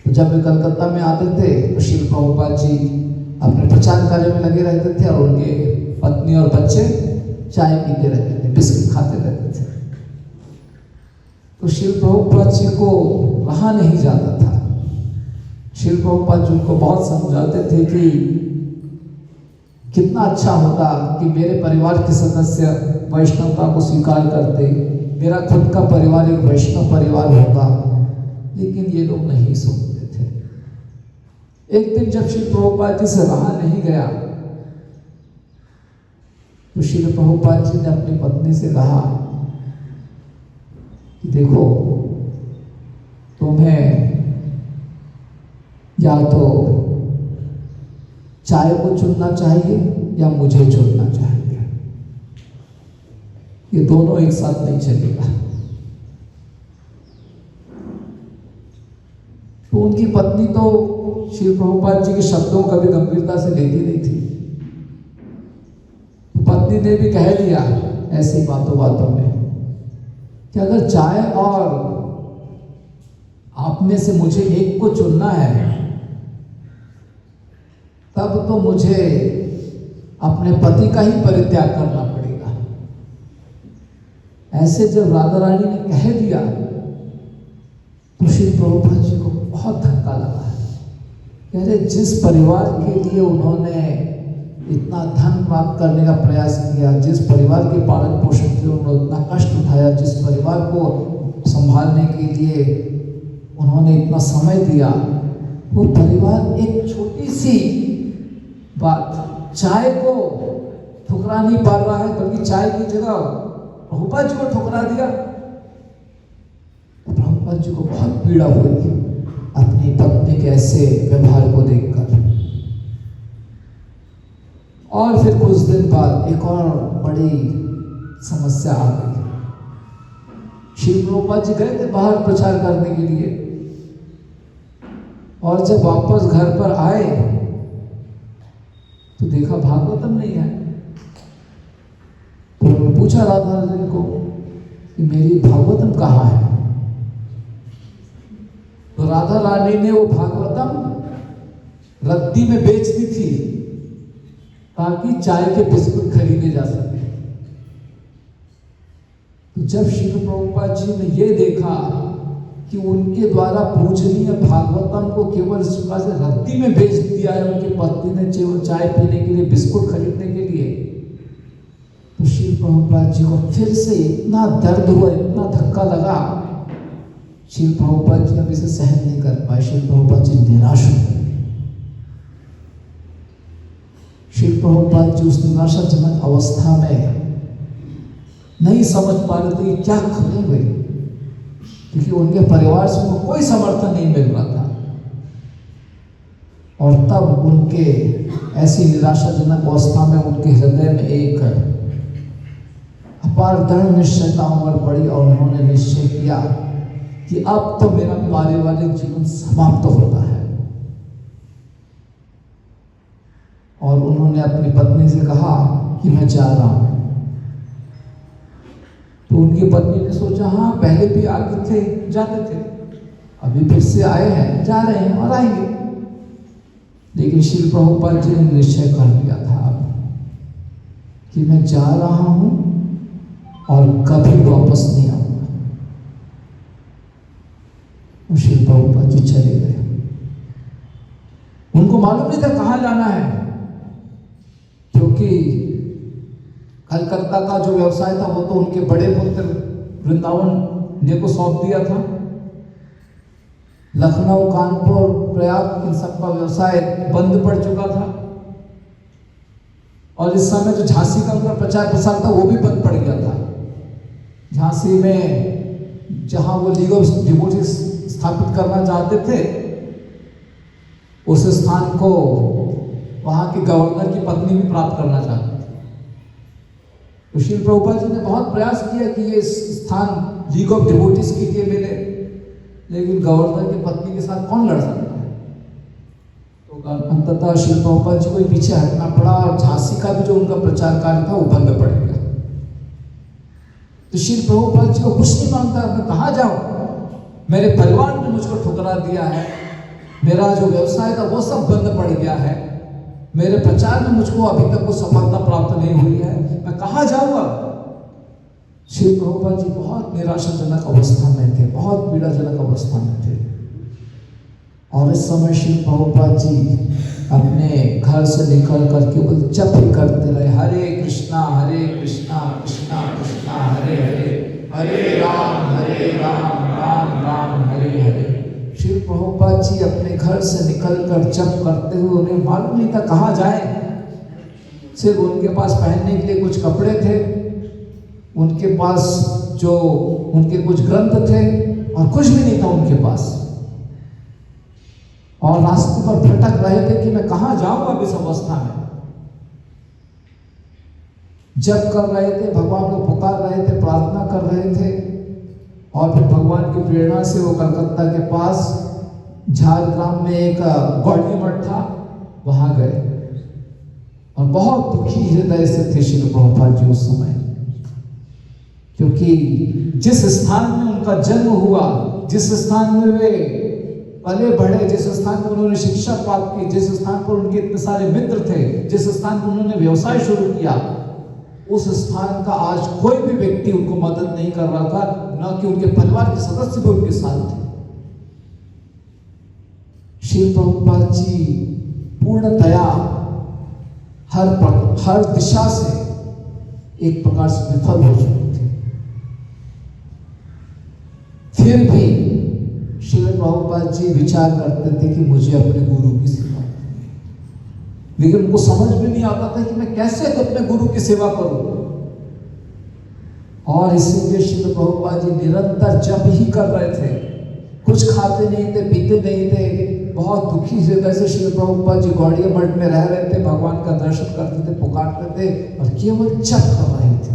तो जब वे कलकत्ता में आते थे तो श्री प्रभुपाद जी अपने प्रचार कार्य में लगे रहते थे और उनके पत्नी और बच्चे चाय पीते रहते थे, बिस्किट खाते रहते थे। तो श्री प्रभुपाद जी को रहा नहीं जाता था। श्री प्रभुपाद जी उनको बहुत समझाते थे कि कितना अच्छा होता कि मेरे परिवार के सदस्य वैष्णवता को स्वीकार करते, मेरा खुद का परिवार एक वैष्णव परिवार होता, लेकिन ये लोग नहीं सुनते थे। एक दिन जब श्री प्रभुपाद जी से रहा नहीं गया तो श्री प्रभुपाद जी ने अपनी पत्नी से कहा कि देखो, तुम्हें या तो चाय को चुनना चाहिए या मुझे चुनना चाहिए, ये दोनों एक साथ नहीं चलेगा। तो उनकी पत्नी तो श्री प्रभुपाद जी के शब्दों को कभी गंभीरता से लेती नहीं थी। तो पत्नी ने भी कह दिया ऐसी बातों बातों में कि अगर चाय और आप में से मुझे एक को चुनना है तब तो मुझे अपने पति का ही परित्याग करना पड़ेगा। ऐसे जब राधा रानी ने कह दिया तो श्री प्रभुपाद जी को बहुत धक्का लगा। कह रहे, जिस परिवार के लिए उन्होंने इतना धन प्राप्त करने का प्रयास किया, जिस परिवार के पालन पोषण के लिए उन्होंने इतना कष्ट उठाया, जिस परिवार को संभालने के लिए उन्होंने इतना समय दिया, वो परिवार एक छोटी सी बात, चाय को ठुकरा नहीं पा रहा है, बल्कि चाय की जगह प्रभुपाद जी को ठुकरा दिया। प्रभुपाद जी को बहुत पीड़ा हुई अपनी पत्नी के ऐसे व्यवहार को देखकर। और फिर कुछ दिन बाद एक और बड़ी समस्या आ गई। श्री प्रभुपाद जी गए थे बाहर प्रचार करने के लिए, और जब वापस घर पर आए तो देखा भागवतम नहीं है। तो उन्होंने पूछा राधा रानी को कि मेरी भागवतम कहाँ है। तो राधा रानी ने वो भागवतम रद्दी में बेच दी थी ताकि चाय के बिस्कुट खरीदे जा सके। तो जब श्री प्रभुपाद जी ने ये देखा कि उनके द्वारा पूजनीय भागवतम को केवल इस प्रकार से रद्दी में बेच दिया है उनकी पत्नी ने केवल चाय पीने के लिए, बिस्कुट खरीदने के लिए, तो श्री प्रभुपाद जी को फिर से इतना दर्द हुआ, इतना धक्का लगा। श्री प्रभुपाद जी अब इसे सहन नहीं कर पाए। श्री प्रभुपाद जी निराश हो गए। श्री प्रभुपाद जी उस निराशाजनक अवस्था में नहीं समझ पा रहे थे कि क्या करेंगे, क्योंकि उनके परिवार से उनको कोई समर्थन नहीं मिल रहा था। और तब उनके ऐसी निराशाजनक अवस्था में उनके हृदय में एक अपार दृढ़ निश्चयता उमड़ पड़ी और उन्होंने निश्चय किया कि अब तो मेरा पारिवारिक जीवन समाप्त होता है। और उन्होंने अपनी पत्नी से कहा कि मैं जा रहा हूं। तो उनकी पत्नी ने सोचा हाँ पहले भी आते थे जाते थे, अभी फिर से आए हैं, जा रहे हैं और आएंगे। लेकिन श्री प्रभुपाद जी ने निश्चय कर लिया था कि मैं जा रहा हूं और कभी वापस नहीं आऊंगा। श्री प्रभुपाद जी चले गए। उनको मालूम नहीं था कहां जाना है, क्योंकि कलकत्ता का जो व्यवसाय था वो तो उनके बड़े पुत्र वृंदावन जी को सौंप दिया था। लखनऊ, कानपुर, प्रयाग इन सब का व्यवसाय बंद पड़ चुका था। और इस समय जो झांसी का उनका प्रचार प्रसार था वो भी बंद पड़ गया था। झांसी में जहां वो लीग ऑफ डिवोटीज स्थापित करना चाहते थे, उस स्थान को वहां के गवर्नर की पत्नी भी प्राप्त करना चाहती थी। तो श्री प्रभुपाद जी ने बहुत प्रयास किया कि ये स्थान लीग ऑफ डिवोटीज के लिए मिले, लेकिन गवर्नर की पत्नी के साथ कौन लड़ सकता है। तो अंततः श्री प्रभुपाद जी को पीछे हटना पड़ा और झांसी का भी जो उनका प्रचार कार्य था वो बंद पड़ गया। तो श्री प्रभुपाद जी को कुछ नहीं मांगता, मैं कहाँ जाऊं, मेरे परिवार ने मुझको ठुकरा दिया है, मेरा जो व्यवसाय था वो सब बंद पड़ गया है, मेरे प्रचार में मुझको अभी तक कोई सफलता प्राप्त नहीं हुई है, मैं कहाँ जाऊंगा। श्री प्रभुपाद जी बहुत निराशाजनक अवस्था में थे, बहुत पीड़ाजनक अवस्था में थे। और इस समय श्री प्रभुपाद जी अपने घर से निकल कर केवल जप ही करते रहे, हरे कृष्णा कृष्णा कृष्णा हरे हरे, हरे राम राम राम हरे हरे। श्री प्रभुपाद जी अपने घर से निकलकर जप करते हुए, उन्हें मालूम नहीं था कहाँ जाए। सिर्फ उनके पास पहनने के लिए कुछ कपड़े थे, उनके पास जो उनके कुछ ग्रंथ थे और कुछ भी नहीं था उनके पास। और रास्ते पर भटक रहे थे कि मैं कहाँ जाऊंगा इस अवस्था में। जप कर रहे थे, भगवान को पुकार रहे थे, प्रार्थना कर रहे थे। और फिर भगवान की प्रेरणा से वो कलकत्ता के पास झारग्राम में एक गौड़ी मठ था, वहां गए। और बहुत दुखी हृदय से थे श्री प्रभुपाद जी उस समय, क्योंकि जिस स्थान में उनका जन्म हुआ, जिस स्थान में वे पले बढ़े, जिस स्थान पर उन्होंने शिक्षा प्राप्त की, जिस स्थान पर उनके इतने सारे मित्र थे, जिस स्थान पर उन्होंने व्यवसाय शुरू किया, उस स्थान का आज कोई भी व्यक्ति उनको मदद नहीं कर रहा था, न कि उनके परिवार के सदस्य भी उनके साथ थे। श्री प्रभुपाद जी पूर्णतया हर दिशा से एक प्रकार से विफल हो चुके थे। फिर भी श्री प्रभुपाद जी विचार करते थे कि मुझे अपने गुरु की सेवा करनी है, लेकिन उनको समझ में नहीं आता था कि मैं कैसे अपने गुरु की सेवा करूं। और इसीलिए श्री प्रभुपाद जी निरंतर जप ही कर रहे थे, कुछ खाते नहीं थे, पीते नहीं थे। बहुत दुखी हृदय से श्री प्रभुपाद जी गौड़िया मठ में रह रहे थे, भगवान का दर्शन करते थे, पुकारते थे और केवल जप कर रहे थे।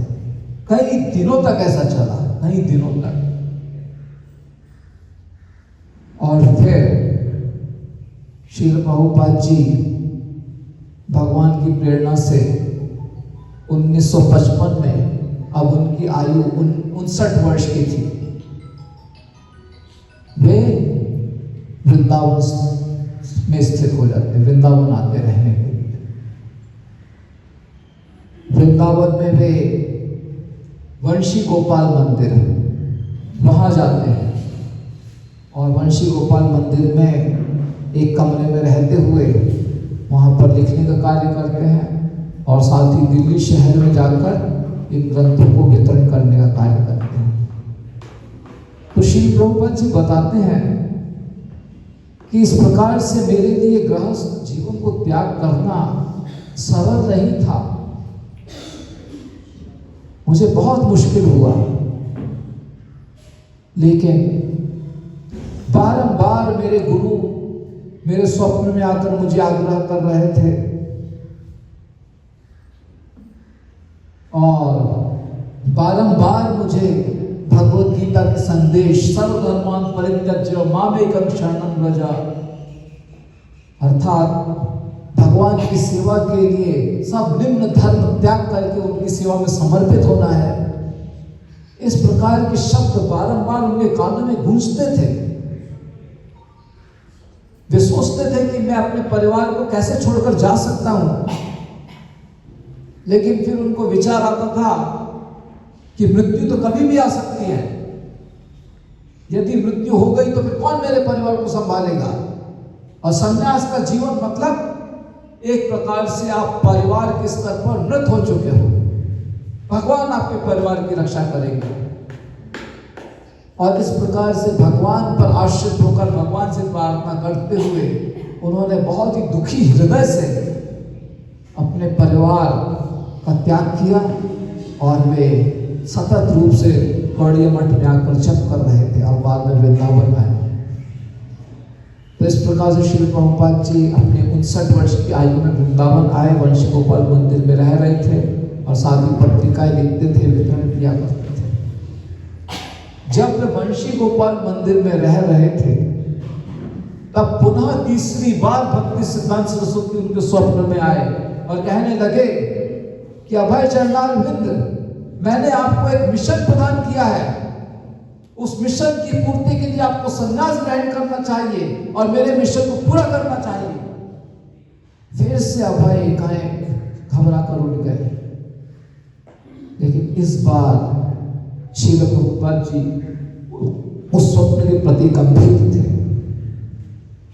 कई दिनों तक ऐसा चला, कई दिनों तक। और फिर श्री प्रभुपाद जी भगवान की प्रेरणा से 1955 में, अब उनकी आयु 59 वर्ष की थी, वे वृंदावन में स्थित हो जाते, वृंदावन आते रहने के लिए। वृंदावन में वे वंशी गोपाल मंदिर, वहां जाते हैं और वंशी गोपाल मंदिर में एक कमरे में रहते हुए वहाँ पर लिखने का कार्य करते हैं और साथ ही दिल्ली शहर में जाकर इन ग्रंथों को वितरण करने का कार्य करते हैं। तो श्री प्रभुपाद जी बताते हैं कि इस प्रकार से मेरे लिए गृहस्थ जीवन को त्याग करना सरल नहीं था, मुझे बहुत मुश्किल हुआ। लेकिन बारंबार मेरे गुरु मेरे स्वप्न में आकर मुझे आग्रह कर रहे थे और बारंबार मुझे भगवत गीता के संदेश, सर्वधर्मान् परित्यज्य मामेकं शरणं व्रज, अर्थात भगवान की सेवा के लिए सब निम्न धर्म त्याग करके उनकी सेवा में समर्पित होना है। इस प्रकार के शब्द बारंबार उनके कानों में गूंजते थे। वे सोचते थे कि मैं अपने परिवार को कैसे छोड़कर जा सकता हूं, लेकिन फिर उनको विचार आता था कि मृत्यु तो कभी भी आ सकती है। यदि मृत्यु हो गई तो फिर कौन मेरे परिवार को संभालेगा। और संन्यास का जीवन मतलब एक प्रकार से आप परिवार के स्तर पर मृत हो चुके हो, भगवान आपके परिवार की रक्षा करेंगे। और इस प्रकार से भगवान पर आश्रित होकर भगवान से प्रार्थना करते हुए उन्होंने बहुत ही दुखी हृदय से अपने परिवार का त्याग किया और वे सतत रूप से गौड़ीय मठ में आकर जप कर रहे थे और बाद में वृंदावन आए। तो इस प्रकार से श्री प्रभुपाद जी अपने 59 वर्ष की आयु में वृंदावन आए, वंशी गोपाल मंदिर में रह रहे थे और सारी पत्रिकाएं लिखते थे, वितरण किया करते थे। जब वे वंशी गोपाल मंदिर में रह रहे थे तब पुनः तीसरी बार भक्ति सिद्धांत सरस्वती उनके स्वप्न में आए और कहने लगे कि अभय चरणारविंद, मैंने आपको एक मिशन प्रदान किया है, उस मिशन की पूर्ति के लिए आपको संन्यास ग्रहण करना चाहिए और मेरे मिशन को पूरा करना चाहिए। फिर से अभय एकाएक घबरा कर उठ गए, लेकिन इस बार श्रील प्रभुपाद जी उस स्वप्न के प्रति गंभीर थे।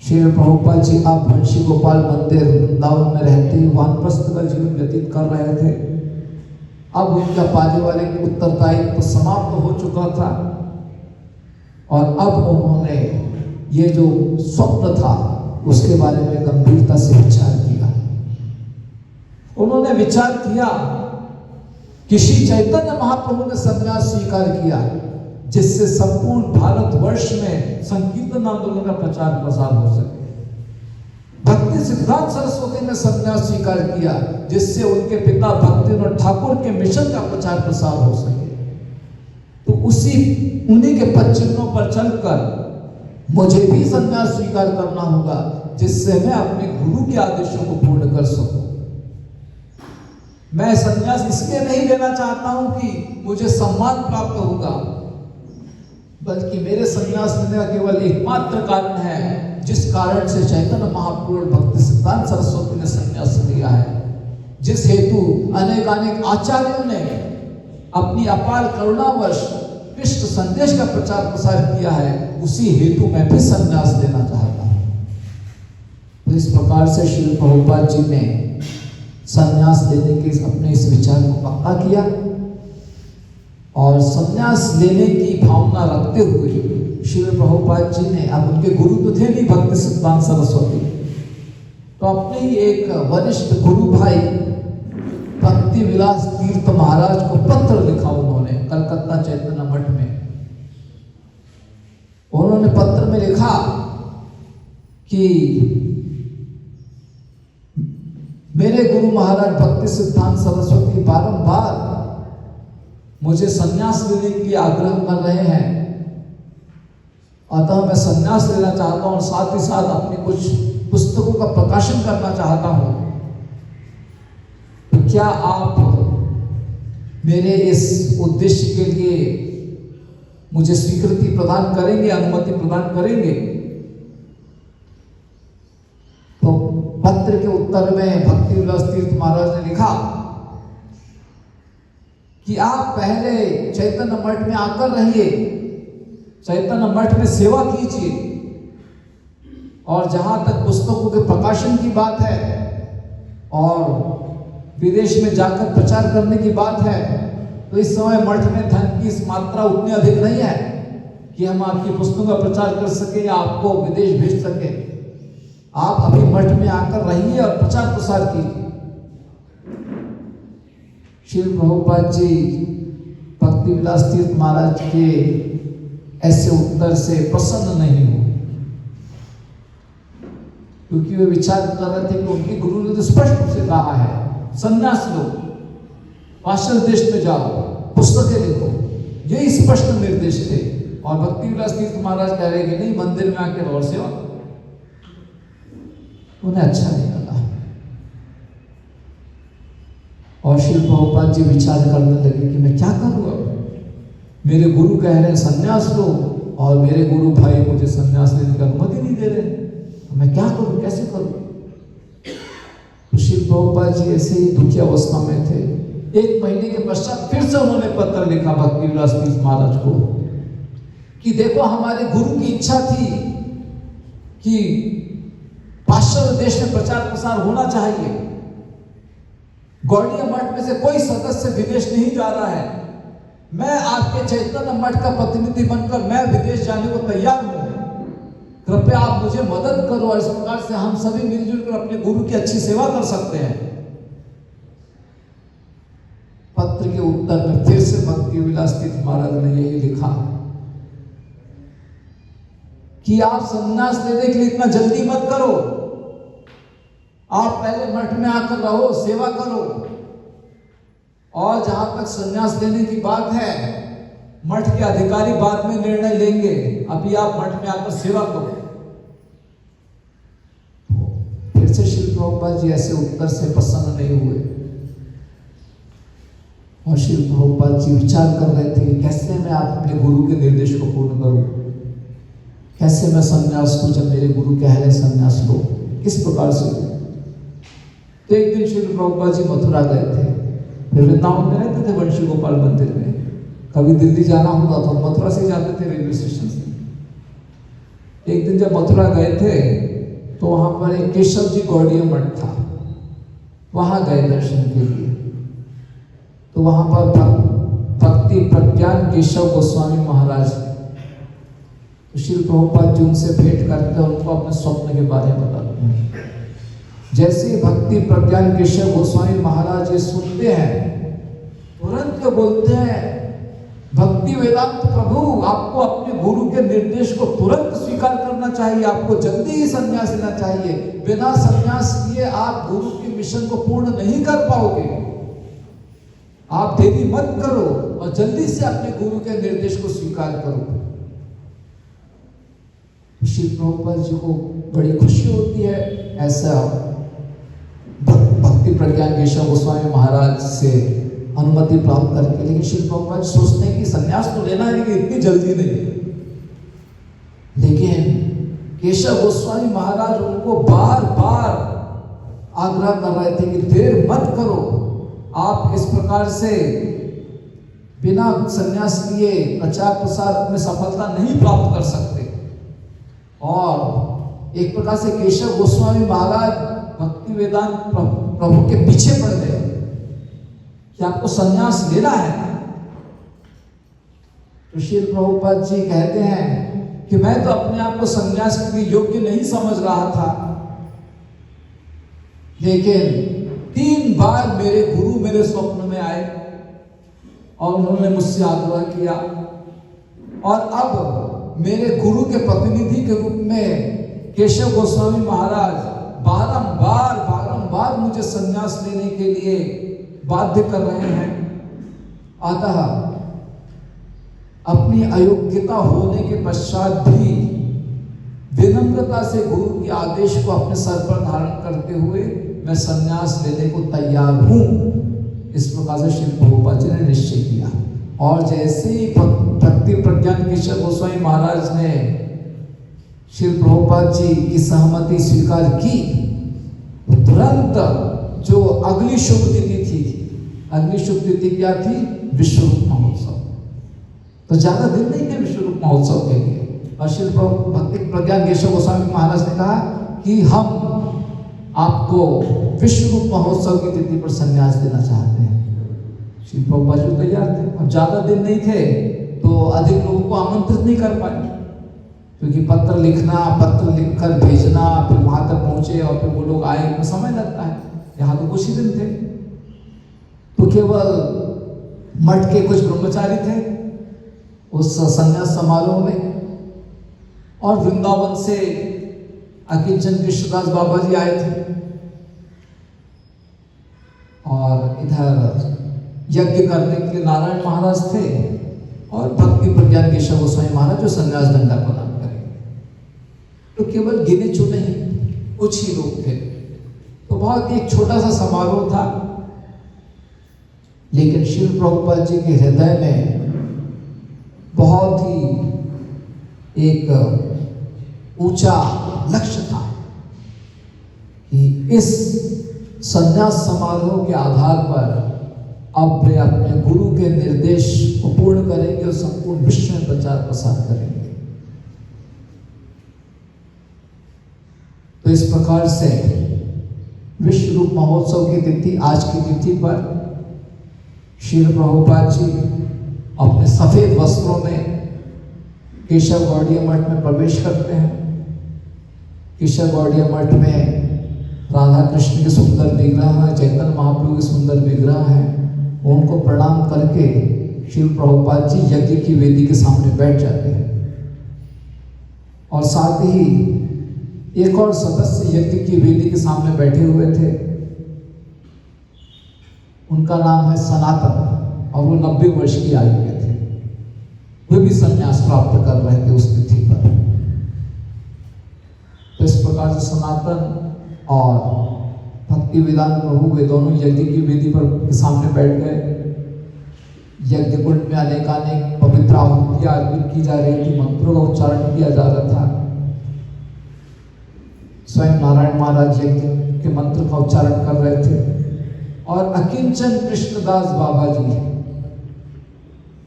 श्रील प्रभुपाद जी अब वंशी गोपाल मंदिर वृंदावन में रहते वानप्रस्थ का जीवन व्यतीत कर रहे थे। अब उनका पारिवारिक उत्तरदायित्व तो समाप्त हो चुका था और अब उन्होंने ये जो स्वप्न था उसके बारे में गंभीरता से विचार किया। उन्होंने विचार किया कि श्री चैतन्य महाप्रभु ने संन्यास स्वीकार किया, जिससे संपूर्ण भारतवर्ष में संकीर्तन आंदोलन का प्रचार प्रसार हो सके। भक्ति सिद्धांत सरस्वती ने संन्यास स्वीकार किया, जिससे उनके पिता भक्तिनाथ ठाकुर के मिशन का प्रचार प्रसार हो सके। तो उन्हीं के पद चिन्हों पर चलकर मुझे भी संन्यास स्वीकार करना होगा, जिससे मैं अपने गुरु के आदेशों को पूर्ण कर सकूं। मैं संन्यास इसलिए नहीं लेना चाहता हूं कि मुझे सम्मान प्राप्त होगा, बल्कि मेरे संन्यास लेने का केवल एकमात्र कारण है, जिस कारण से चैतन्य महाप्रभु भक्ति सिद्धांत सरस्वती ने संन्यास लिया है, जिस हेतु अनेक आचार्यों ने अपनी अपार करुणावश कृष्ण संदेश का प्रचार प्रसार किया है, उसी हेतु मैं भी संन्यास लेना चाहता हूं। तो इस प्रकार से श्री प्रभुपाद जी ने संन्यास लेने के अपने इस विचार को पक्का किया और संन्यास लेने की भावना रखते हुए श्री प्रभुपाद जी ने, अब उनके गुरु तो थे नहीं भक्ति सिद्धांत सरस्वती, तो अपने ही एक वरिष्ठ गुरु भाई भक्ति विलास तीर्थ महाराज को पत्र लिखा उन्होंने कलकत्ता चैतन्य मठ में। उन्होंने पत्र में लिखा कि मेरे गुरु महाराज भक्ति सिद्धांत सरस्वती बारंबार मुझे संन्यास लेने के लिए आग्रह कर रहे हैं, अतः मैं संन्यास लेना चाहता हूं और साथ ही साथ अपनी कुछ पुस्तकों का प्रकाशन करना चाहता हूं। तो क्या आप मेरे इस उद्देश्य के लिए मुझे स्वीकृति प्रदान करेंगे, अनुमति प्रदान करेंगे? तो पत्र के उत्तर में भक्ति विलास तीर्थ महाराज ने लिखा कि आप पहले चैतन्य मठ में आकर रहिए, चैतन्य मठ में सेवा कीजिए, और जहां तक पुस्तकों के प्रकाशन की बात है और विदेश में जाकर प्रचार करने की बात है, तो इस समय मठ में धन की मात्रा उतनी अधिक नहीं है कि हम आपकी पुस्तकों का प्रचार कर सके या आपको विदेश भेज सके। आप अभी मठ में आकर रहिए और प्रचार प्रसार कीजिए। श्री प्रभुपाद जी भक्ति विलास तीर्थ महाराज के ऐसे उत्तर से प्रसन्न नहीं हुए, क्योंकि वे विचार कर रहे थे कि उनके गुरु ने तो स्पष्ट रूप से कहा है संन्यास लो, पाश्चात्य देश में जाओ, पुस्तकें लिखो, यही स्पष्ट निर्देश थे। और भक्ति विलास तीर्थ महाराज कह रहे कि नहीं, मंदिर में आकर और सेवा। उन्हें अच्छा नहीं लगा। और श्री प्रभुपाद जी विचार करने लगे कि मैं क्या करूँ अब, मेरे गुरु कह रहे हैं संन्यास लो और मेरे गुरु भाई मुझे संन्यास लेने की अनुमति नहीं दे रहे, तो मैं क्या करूँ, कैसे करूँ। तो श्री प्रभुपाद जी ऐसे ही दुखी अवस्था में थे। 1 महीने के पश्चात फिर से उन्होंने पत्र लिखा भक्ति विलास तीर्थ महाराज को कि देखो हमारे गुरु की इच्छा थी कि पाश्चात्य देश में प्रचार प्रसार होना चाहिए, गौड़ीय मठ में से कोई सदस्य विदेश नहीं जा रहा है, मैं आपके चैतन्य मठ का प्रतिनिधि बनकर मैं विदेश जाने को तैयार हूं, कृपया आप मुझे मदद करो और इस प्रकार से हम सभी मिलजुल कर अपने गुरु की अच्छी सेवा कर सकते हैं। पत्र के उत्तर में फिर से भक्ति विलास तीर्थ महाराज ने यही लिखा कि आप संन्यास लेने के लिए इतना जल्दी मत करो, आप पहले मठ में आकर रहो, सेवा करो, और जहां तक संन्यास लेने की बात है मठ के अधिकारी बाद में निर्णय लेंगे, अभी आप मठ में आकर सेवा करो। फिर से श्री प्रभुपाद जी ऐसे उत्तर से प्रसन्न नहीं हुए और श्री प्रभुपाद जी विचार कर रहे थे कैसे मैं अपने गुरु के निर्देश को पूर्ण करूं, कैसे मैं संन्यास लूं जब मेरे गुरु कह रहे संन्यास लो, किस प्रकार से। तो एक दिन श्री प्रभुपाद जी मथुरा गए थे, फिर वृंदावन में रहते थे वंशी गोपाल मंदिर में, कभी दिल्ली जाना होता तो मथुरा से जाते थे रेलवे स्टेशन से। एक दिन जब मथुरा गए थे तो वहां पर एक केशव जी गौड़ीय मठ था, वहां गए दर्शन के लिए। तो वहां पर भक्ति प्रज्ञान केशव गोस्वामी महाराज, तो श्री प्रभुपाद जी उनसे भेंट करते हैं, उनको अपने स्वप्न के बारे में बताते हैं। जैसे ही भक्ति प्रज्ञान केशव गोस्वामी महाराज ये सुनते हैं तुरंत बोलते हैं भक्ति वेदांत प्रभु आपको अपने गुरु के निर्देश को तुरंत स्वीकार करना चाहिए, आपको जल्दी ही संन्यास लेना चाहिए, बिना संन्यास लिए आप गुरु के मिशन को पूर्ण नहीं कर पाओगे, आप देरी मत करो और जल्दी से अपने गुरु के निर्देश को स्वीकार करो। श्री प्रभुपाद जी को बड़ी खुशी होती है ऐसा भक्ति प्रज्ञान केशव गोस्वामी महाराज से अनुमति प्राप्त करके, लेकिन श्री प्रभुपाद सोचते हैं कि संन्यास तो लेना है लेकिन इतनी जल्दी नहीं। लेकिन केशव गोस्वामी महाराज उनको बार बार आग्रह कर रहे थे कि देर मत करो, आप इस प्रकार से बिना संन्यास लिए प्रचार प्रसार में सफलता नहीं प्राप्त कर सकते। और एक प्रकार से केशव गोस्वामी महाराज भक्ति वेदांत प्रभु के पीछे पड़ गए कि आपको संन्यास लेना है। तो श्री प्रभुपाद जी कहते हैं कि मैं तो अपने आप को संन्यास के लिए योग्य नहीं समझ रहा था, लेकिन 3 बार मेरे गुरु मेरे स्वप्न में आए और उन्होंने मुझसे आग्रह किया, और अब मेरे गुरु के प्रतिनिधि के रूप में केशव गोस्वामी महाराज बारंबार मुझे संन्यास लेने के लिए बाध्य कर रहे हैं। अतः अपनी अयोग्यता होने के पश्चात भी विनम्रता से गुरु के आदेश को अपने सर पर धारण करते हुए मैं संन्यास लेने को तैयार हूं, इस प्रकार से श्री प्रभुपाद जी ने निश्चय किया। और जैसे ही भक्ति प्रज्ञान केशव गोस्वामी महाराज ने श्री प्रभुपाद जी की सहमति स्वीकार की, तुरंत जो अगली शुभ तिथि थी, अगली शुभ तिथि क्या थी? विश्वरूप महोत्सव। तो ज्यादा दिन नहीं थे विश्वरूप महोत्सव के लिए, और श्री भक्ति प्रज्ञान केशव गोस्वामी महाराज ने कहा कि हम आपको विश्वरूप महोत्सव की तिथि पर संन्यास देना चाहते हैं। श्री प्रभुपाद जी तैयार थे, अब ज्यादा दिन नहीं थे तो अधिक लोगों को आमंत्रित नहीं कर पाए, क्योंकि पत्र लिखना, पत्र लिखकर भेजना, फिर वहां तक पहुंचे और फिर वो लोग आए, तो समय लगता है। यहाँ तो कुछ ही दिन थे, तो केवल मठ के कुछ ब्रह्मचारी थे उस संन्यास समारोह में, और वृंदावन से अकिंचन कृष्णदास बाबा जी आए थे, और इधर यज्ञ करने के लिए नारायण महाराज थे, और भक्ति प्रज्ञान केशव गोस्वामी महाराज जो संन्यास दंडा प्रदान करेंगे। तो केवल गिने चुने ही कुछ ही लोग थे, तो बहुत ही एक छोटा सा समारोह था। लेकिन श्रील प्रभुपाद जी के हृदय में बहुत ही एक ऊंचा लक्ष्य था कि इस संन्यास समारोह के आधार पर अब वे अपने गुरु के निर्देश को पूर्ण करेंगे और संपूर्ण विश्व में प्रचार प्रसार करेंगे। तो इस प्रकार से विश्व रूप महोत्सव की तिथि, आज की तिथि पर श्रील प्रभुपाद जी अपने सफेद वस्त्रों में केशव गौड़ीय मठ में प्रवेश करते हैं। केशव गौड़ीय मठ में राधा कृष्ण के सुंदर विग्रह है, चैतन्य महाप्रभु के सुंदर विग्रह है। उनको प्रणाम करके श्रील प्रभुपाद जी यज्ञ की वेदी के सामने बैठ जाते हैं और साथ ही एक और सदस्य यज्ञ की वेदी के सामने बैठे हुए थे। उनका नाम है सनातन और वो 90 वर्ष की आयु के थे। वे भी संन्यास प्राप्त कर रहे थे उस तिथि पर। तो इस प्रकार से सनातन और भक्ति वेदांत प्रभु वे दोनों यज्ञ की वेदी पर के सामने बैठ गए। यज्ञ कुंड में अनेकानेक पवित्र आहुतियां अर्पित की जा रही थी, मंत्रों का उच्चारण किया जा रहा था। स्वयं नारायण महाराज यज्ञ के मंत्र का उच्चारण कर रहे थे और अकिंचन कृष्णदास बाबा जी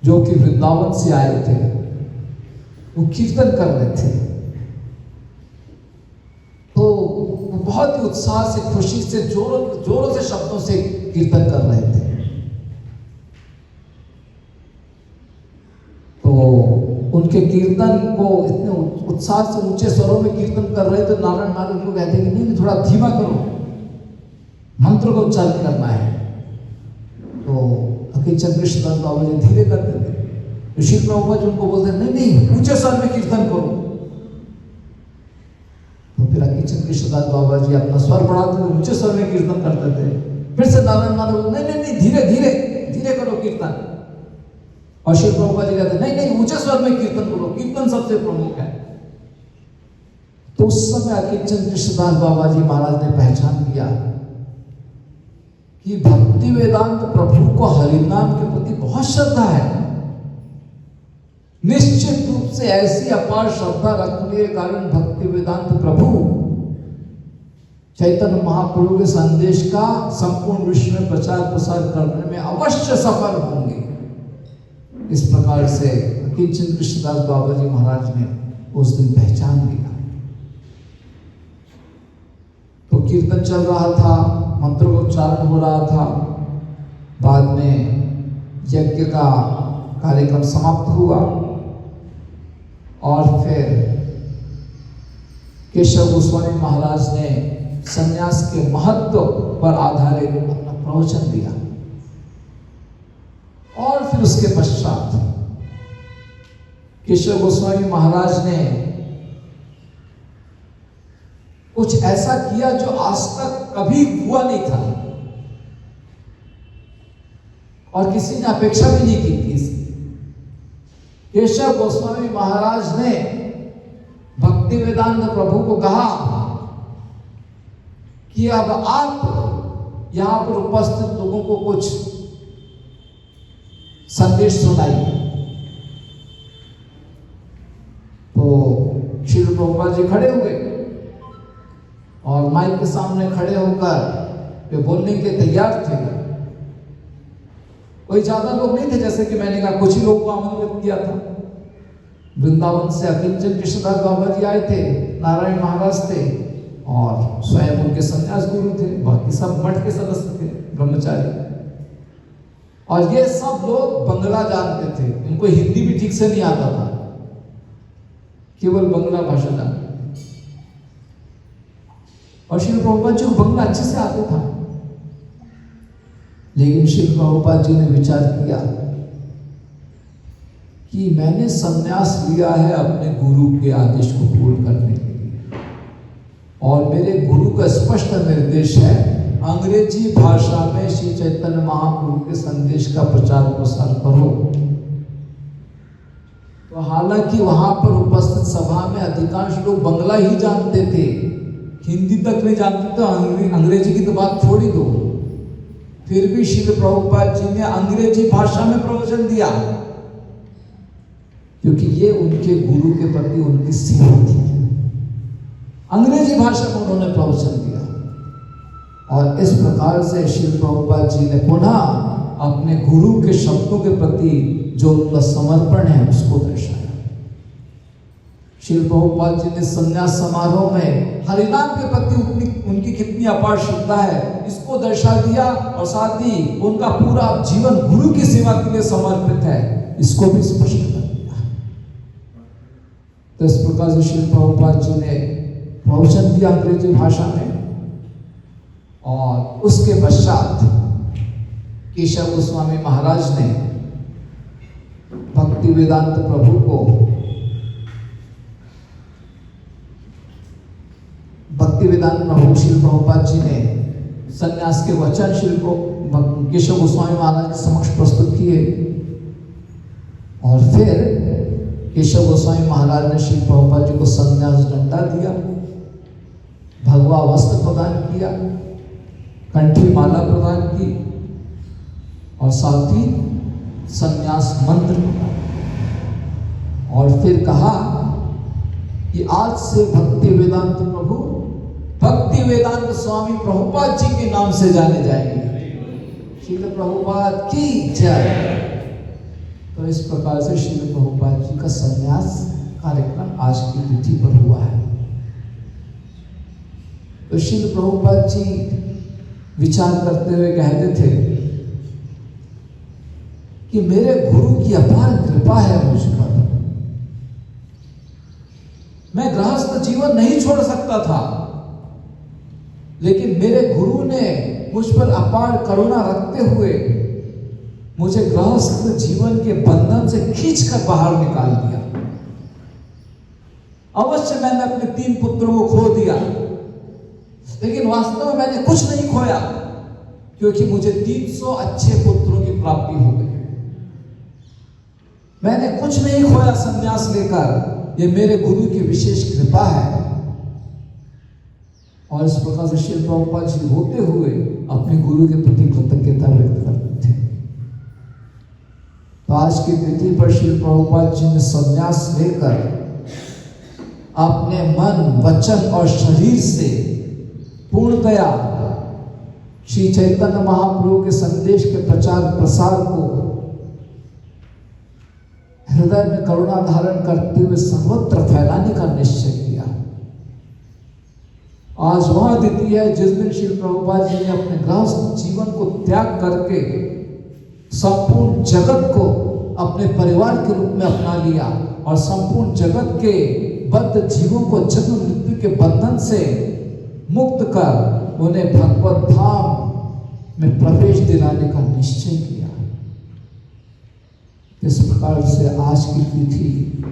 जो कि वृंदावन से आए थे वो कीर्तन कर रहे थे। तो वो बहुत ही उत्साह से, खुशी से, जोरों से, शब्दों से कीर्तन कर रहे थे। तो उनके कीर्तन को इतने उत्साह से ऊंचे स्वरों में कीर्तन कर रहे थे। नारायण महाराज को कहते हैं कि नहीं, थोड़ा धीमा करो, मंत्र को उच्चारण करना है। तो अकिंचन कृष्णदास बाबा जी धीरे करते थे। ऋषि प्रभुपाद जी उनको बोलते नहीं नहीं, ऊंचे स्वर में कीर्तन करो। तो फिर अकिंचन कृष्णदास बाबा जी अपना स्वर बढ़ाते थे, ऊंचे स्वर में कीर्तन करते थे। फिर से नारायण महाराज नहीं नहीं नहीं, धीरे धीरे धीरे करो कीर्तन। और श्री प्रभुपाद जी कहते नहीं नहीं, ऊंचे स्वर में कीर्तन करो, कीर्तन सबसे प्रमुख है। तो उस समय अकिंचन कृष्णदास बाबा जी महाराज ने पहचान किया कि भक्ति वेदांत प्रभु को हरिनाम के प्रति बहुत श्रद्धा है। निश्चित रूप से ऐसी अपार श्रद्धा रखने के कारण भक्ति वेदांत प्रभु चैतन्य महाप्रभु के संदेश का संपूर्ण विश्व में प्रचार प्रसार करने में अवश्य सफल होंगे। इस प्रकार से अकिंचन कृष्णदास बाबा जी महाराज ने उस दिन पहचान लिया। तो कीर्तन चल रहा था, मंत्रोच्चारण हो रहा था। बाद में यज्ञ का कार्यक्रम समाप्त हुआ और फिर केशव गोस्वामी महाराज ने संन्यास के महत्व पर आधारित अपना प्रवचन दिया। और फिर उसके पश्चात केशव गोस्वामी महाराज ने कुछ ऐसा किया जो आज तक कभी हुआ नहीं था और किसी ने अपेक्षा भी नहीं की थी। केशव गोस्वामी महाराज ने भक्ति वेदांत प्रभु को कहा कि अब आप यहां पर उपस्थित लोगों को कुछ संदेश सुनाइए। तो श्री प्रभुपाद जी खड़े हुए और माइक के सामने खड़े होकर वे बोलने के तैयार थे। कोई ज्यादा लोग नहीं थे, जैसे कि मैंने कहा कुछ ही लोगों को आमंत्रित किया था। वृंदावन से अकिंचन कृष्णदास बाबा जी आए थे, नारायण महाराज थे और स्वयं उनके संन्यास गुरु थे। बाकी सब मठ के सदस्य थे, ब्रह्मचारी। और ये सब लोग बंगला जानते थे, इनको हिंदी भी ठीक से नहीं आता था, केवल बंगला भाषा जानते। और श्री प्रभुपाद जी को बंगला अच्छे से आता था। लेकिन श्री प्रभुपाद जी ने विचार किया कि मैंने संन्यास लिया है अपने गुरु के आदेश को पूर्ण करने के लिए और मेरे गुरु का स्पष्ट निर्देश है अंग्रेजी भाषा में श्री चैतन्य महाप्रभु के संदेश का प्रचार प्रसार करो। तो हालांकि वहां पर उपस्थित सभा में अधिकांश लोग बंगला ही जानते थे, हिंदी तक नहीं जानते, तो अंग्रेजी की तो बात छोड़ ही दो। फिर भी श्रील प्रभुपाद जी ने अंग्रेजी भाषा में प्रवचन दिया, क्योंकि ये उनके गुरु के प्रति उनकी सेवा थी। अंग्रेजी भाषा में उन्होंने प्रवचन दिया और इस प्रकार से श्रील प्रभुपाद जी ने पुनः अपने गुरु के शब्दों के प्रति जो उनका समर्पण है उसको दर्शाया। श्रील प्रभुपाद जी ने संन्यास समारोह में हरिनाम के प्रति उनकी कितनी अपार श्रद्धा है इसको दर्शा दिया, और साथ ही उनका पूरा जीवन गुरु की सेवा के लिए समर्पित है इसको भी स्पष्ट कर दिया। तो इस प्रकार से श्रील प्रभुपाद जी ने प्रवचन दिया अंग्रेजी भाषा में, और उसके पश्चात केशव गोस्वामी महाराज ने भक्ति वेदांत प्रभु को भक्ति वेदांत प्रभु श्रील प्रभुपाद जी ने संन्यास के वचन श्री केशव गोस्वामी महाराज के समक्ष प्रस्तुत किए, और फिर केशव गोस्वामी महाराज ने श्री प्रभुपाद जी को संन्यास डंडा दिया, भगवा वस्त्र प्रदान किया, कंठी माला प्रदान की, और साथ ही संन्यास मंत्र प्रदान, और फिर कहा कि आज से भक्ति वेदांत प्रभु भक्ति वेदांत स्वामी प्रभुपाद जी के नाम से जाने जाएंगे। श्रील प्रभुपाद की जय। तो इस प्रकार से श्रील प्रभुपाद जी का संन्यास कार्यक्रम आज की तिथि पर हुआ है। तो श्रील प्रभुपाद जी विचार करते हुए कहते थे कि मेरे गुरु की अपार कृपा है मुझ पर, मैं गृहस्थ जीवन नहीं छोड़ सकता था, लेकिन मेरे गुरु ने मुझ पर अपार करुणा रखते हुए मुझे गृहस्थ जीवन के बंधन से खींचकर बाहर निकाल दिया। अवश्य मैंने अपने 3 पुत्रों को खो दिया, लेकिन वास्तव में मैंने कुछ नहीं खोया, क्योंकि मुझे 300 अच्छे पुत्रों की प्राप्ति हो गई। मैंने कुछ नहीं खोया संन्यास लेकर, ये मेरे गुरु की विशेष कृपा है। और इस प्रकार से श्रील प्रभुपाद जी होते हुए अपने गुरु के प्रति कृतज्ञता व्यक्त करते थे। तो आज की तिथि पर श्रील प्रभुपाद जी ने संन्यास लेकर अपने मन, वचन और शरीर से पूर्णतया श्री चैतन्य महाप्रभु के संदेश के प्रचार प्रसार को हृदय में करुणा धारण करते हुए सर्वत्र फैलाने का निश्चय किया। आज वह तिथि है जिस दिन श्री प्रभुपाद जी ने अपने गृहस्थ जीवन को त्याग करके संपूर्ण जगत को अपने परिवार के रूप में अपना लिया, और संपूर्ण जगत के बद्ध जीवों को जन्म मृत्यु के बंधन से मुक्त कर उन्हें भगवत धाम में प्रवेश दिलाने का निश्चय किया। इस प्रकार से आज की तिथि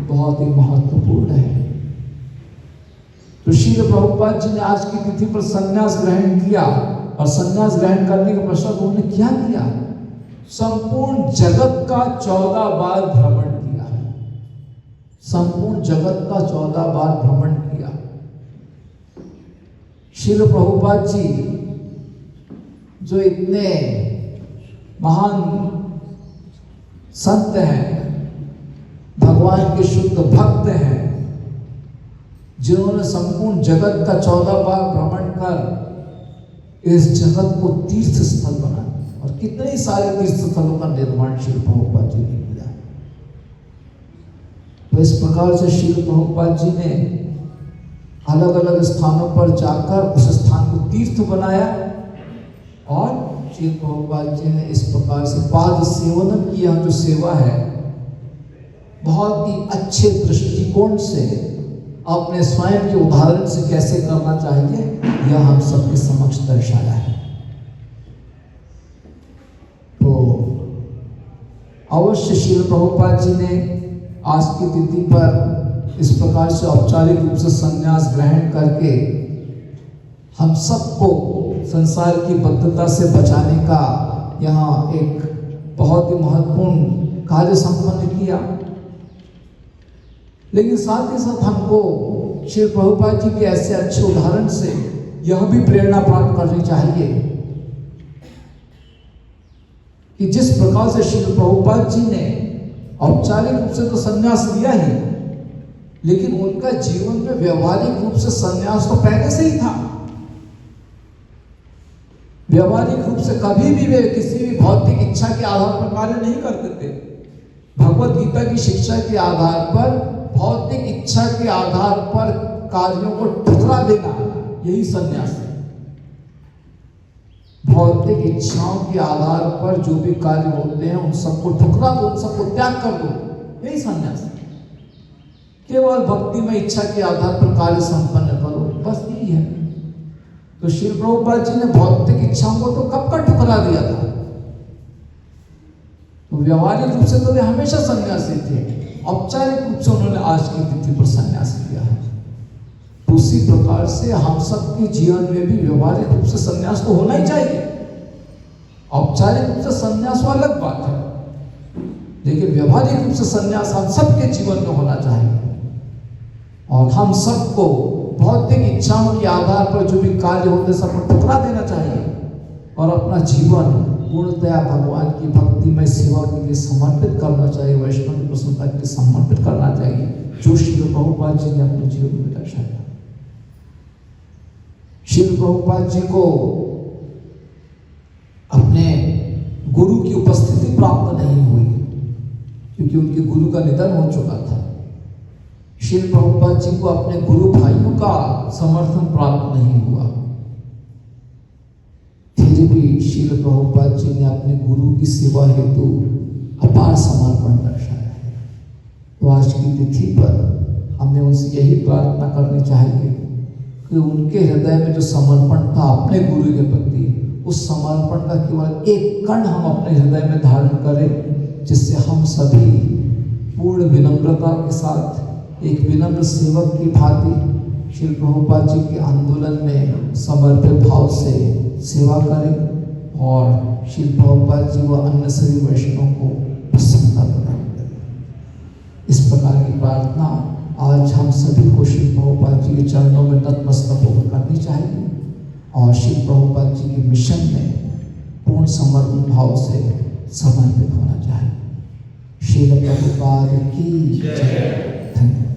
बहुत ही महत्वपूर्ण है। तो श्रील प्रभुपाद जी ने आज की तिथि पर संन्यास ग्रहण किया, और संन्यास ग्रहण करने के पश्चात उन्होंने क्या किया? संपूर्ण जगत का 14 बार भ्रमण किया। संपूर्ण जगत का 14 बार भ्रमण किया। श्रील प्रभुपाद जी जो इतने महान संत हैं, भगवान के शुद्ध भक्त हैं, जिन्होंने संपूर्ण जगत का 14 बार भ्रमण कर इस जगत को तीर्थ स्थल बना, और कितने सारे तीर्थ स्थलों का निर्माण श्री प्रभुपाद जी ने किया। तो इस प्रकार से श्री प्रभुपाद जी ने अलग अलग स्थानों पर जाकर उस स्थान को तीर्थ बनाया, और श्री प्रभुपाद जी ने इस प्रकार से पाद सेवन की यह जो सेवा है बहुत ही अच्छे दृष्टिकोण से अपने स्वयं के उदाहरण से कैसे करना चाहिए यह हम सबके समक्ष दर्शाया है। तो अवश्य श्री प्रभुपाद जी ने आज की तिथि पर इस प्रकार से औपचारिक रूप से संन्यास ग्रहण करके हम सबको संसार की बद्धता से बचाने का यहाँ एक बहुत ही महत्वपूर्ण कार्य संपन्न किया। लेकिन साथ ही साथ हमको श्री प्रभुपाद जी के ऐसे अच्छे उदाहरण से यह भी प्रेरणा प्राप्त करनी चाहिए कि जिस प्रकार से श्री प्रभुपाद जी ने औपचारिक रूप से तो संन्यास लिया ही, लेकिन उनका जीवन में व्यवहारिक रूप से संन्यास तो पहले से ही था। व्यवहारिक रूप से कभी भी वे किसी भी भौतिक इच्छा के आधार पर कार्य नहीं करते थे। भगवत गीता की शिक्षा के आधार पर, भौतिक इच्छा के आधार पर कार्यों को ठुकरा देना, यही संन्यास है। भौतिक इच्छाओं के आधार पर जो भी कार्य होते हैं उन सबको ठुकरा दो, उन सबको त्याग कर दो, यही संन्यास है। केवल भक्ति में इच्छा के आधार पर कार्य संपन्न करो, बस यही है। तो श्री प्रभुपाद जी ने भौतिक इच्छाओं को तो कब का ठुकरा दिया था। तो व्यवहारिक रूप से तो वे हमेशा सन्यासी थे, औपचारिक रूप से उन्होंने आज की तिथि पर सन्यास लिया है। उसी प्रकार से हम सबके जीवन में भी व्यवहारिक रूप से सन्यास तो होना ही चाहिए। औपचारिक रूप से सन्यास वो अलग बात है, लेकिन व्यवहारिक रूप से सन्यास हम सबके जीवन में होना चाहिए। और हम सबको भौतिक इच्छाओं के आधार पर जो भी कार्य होते सबको ठुकरा देना चाहिए और अपना जीवन पूर्णतया भगवान की भक्तिमय सेवा के लिए समर्पित करना चाहिए, वैष्णव की प्रसन्नता के लिए समर्पित करना चाहिए, जो श्री प्रभुपाद जी ने अपने जीवन में दर्शाया। श्री प्रभुपाद जी को अपने गुरु की उपस्थिति प्राप्त नहीं हुई, क्योंकि उनके गुरु का निधन हो चुका था। श्री प्रभुपाद जी को अपने गुरु भाइयों का समर्थन प्राप्त नहीं हुआ। फिर भी श्री प्रभुपाद जी ने अपने गुरु की सेवा हेतु अपार समर्पण दर्शाया है। तो आज की तिथि पर हमें उनसे यही प्रार्थना करनी चाहिए कि उनके हृदय में जो समर्पण था अपने गुरु के प्रति, उस समर्पण का केवल एक कण हम अपने हृदय में धारण करें, जिससे हम सभी पूर्ण विनम्रता के साथ एक विनम्र सेवक की भांति श्री प्रभुपाद जी के आंदोलन में समर्पित भाव से सेवा करें और श्री प्रभुपाद जी व अन्य सभी वैष्णवों को प्रसन्नता प्रदान करें। इस प्रकार की प्रार्थना आज हम सभी को श्री प्रभुपाद जी के चरणों में नतमस्तक होकर करनी चाहिए और श्री प्रभुपाद जी के मिशन में पूर्ण समर्पण भाव से समर्पित होना चाहिए। श्री प्रभुपाद की जय। धन्यवाद।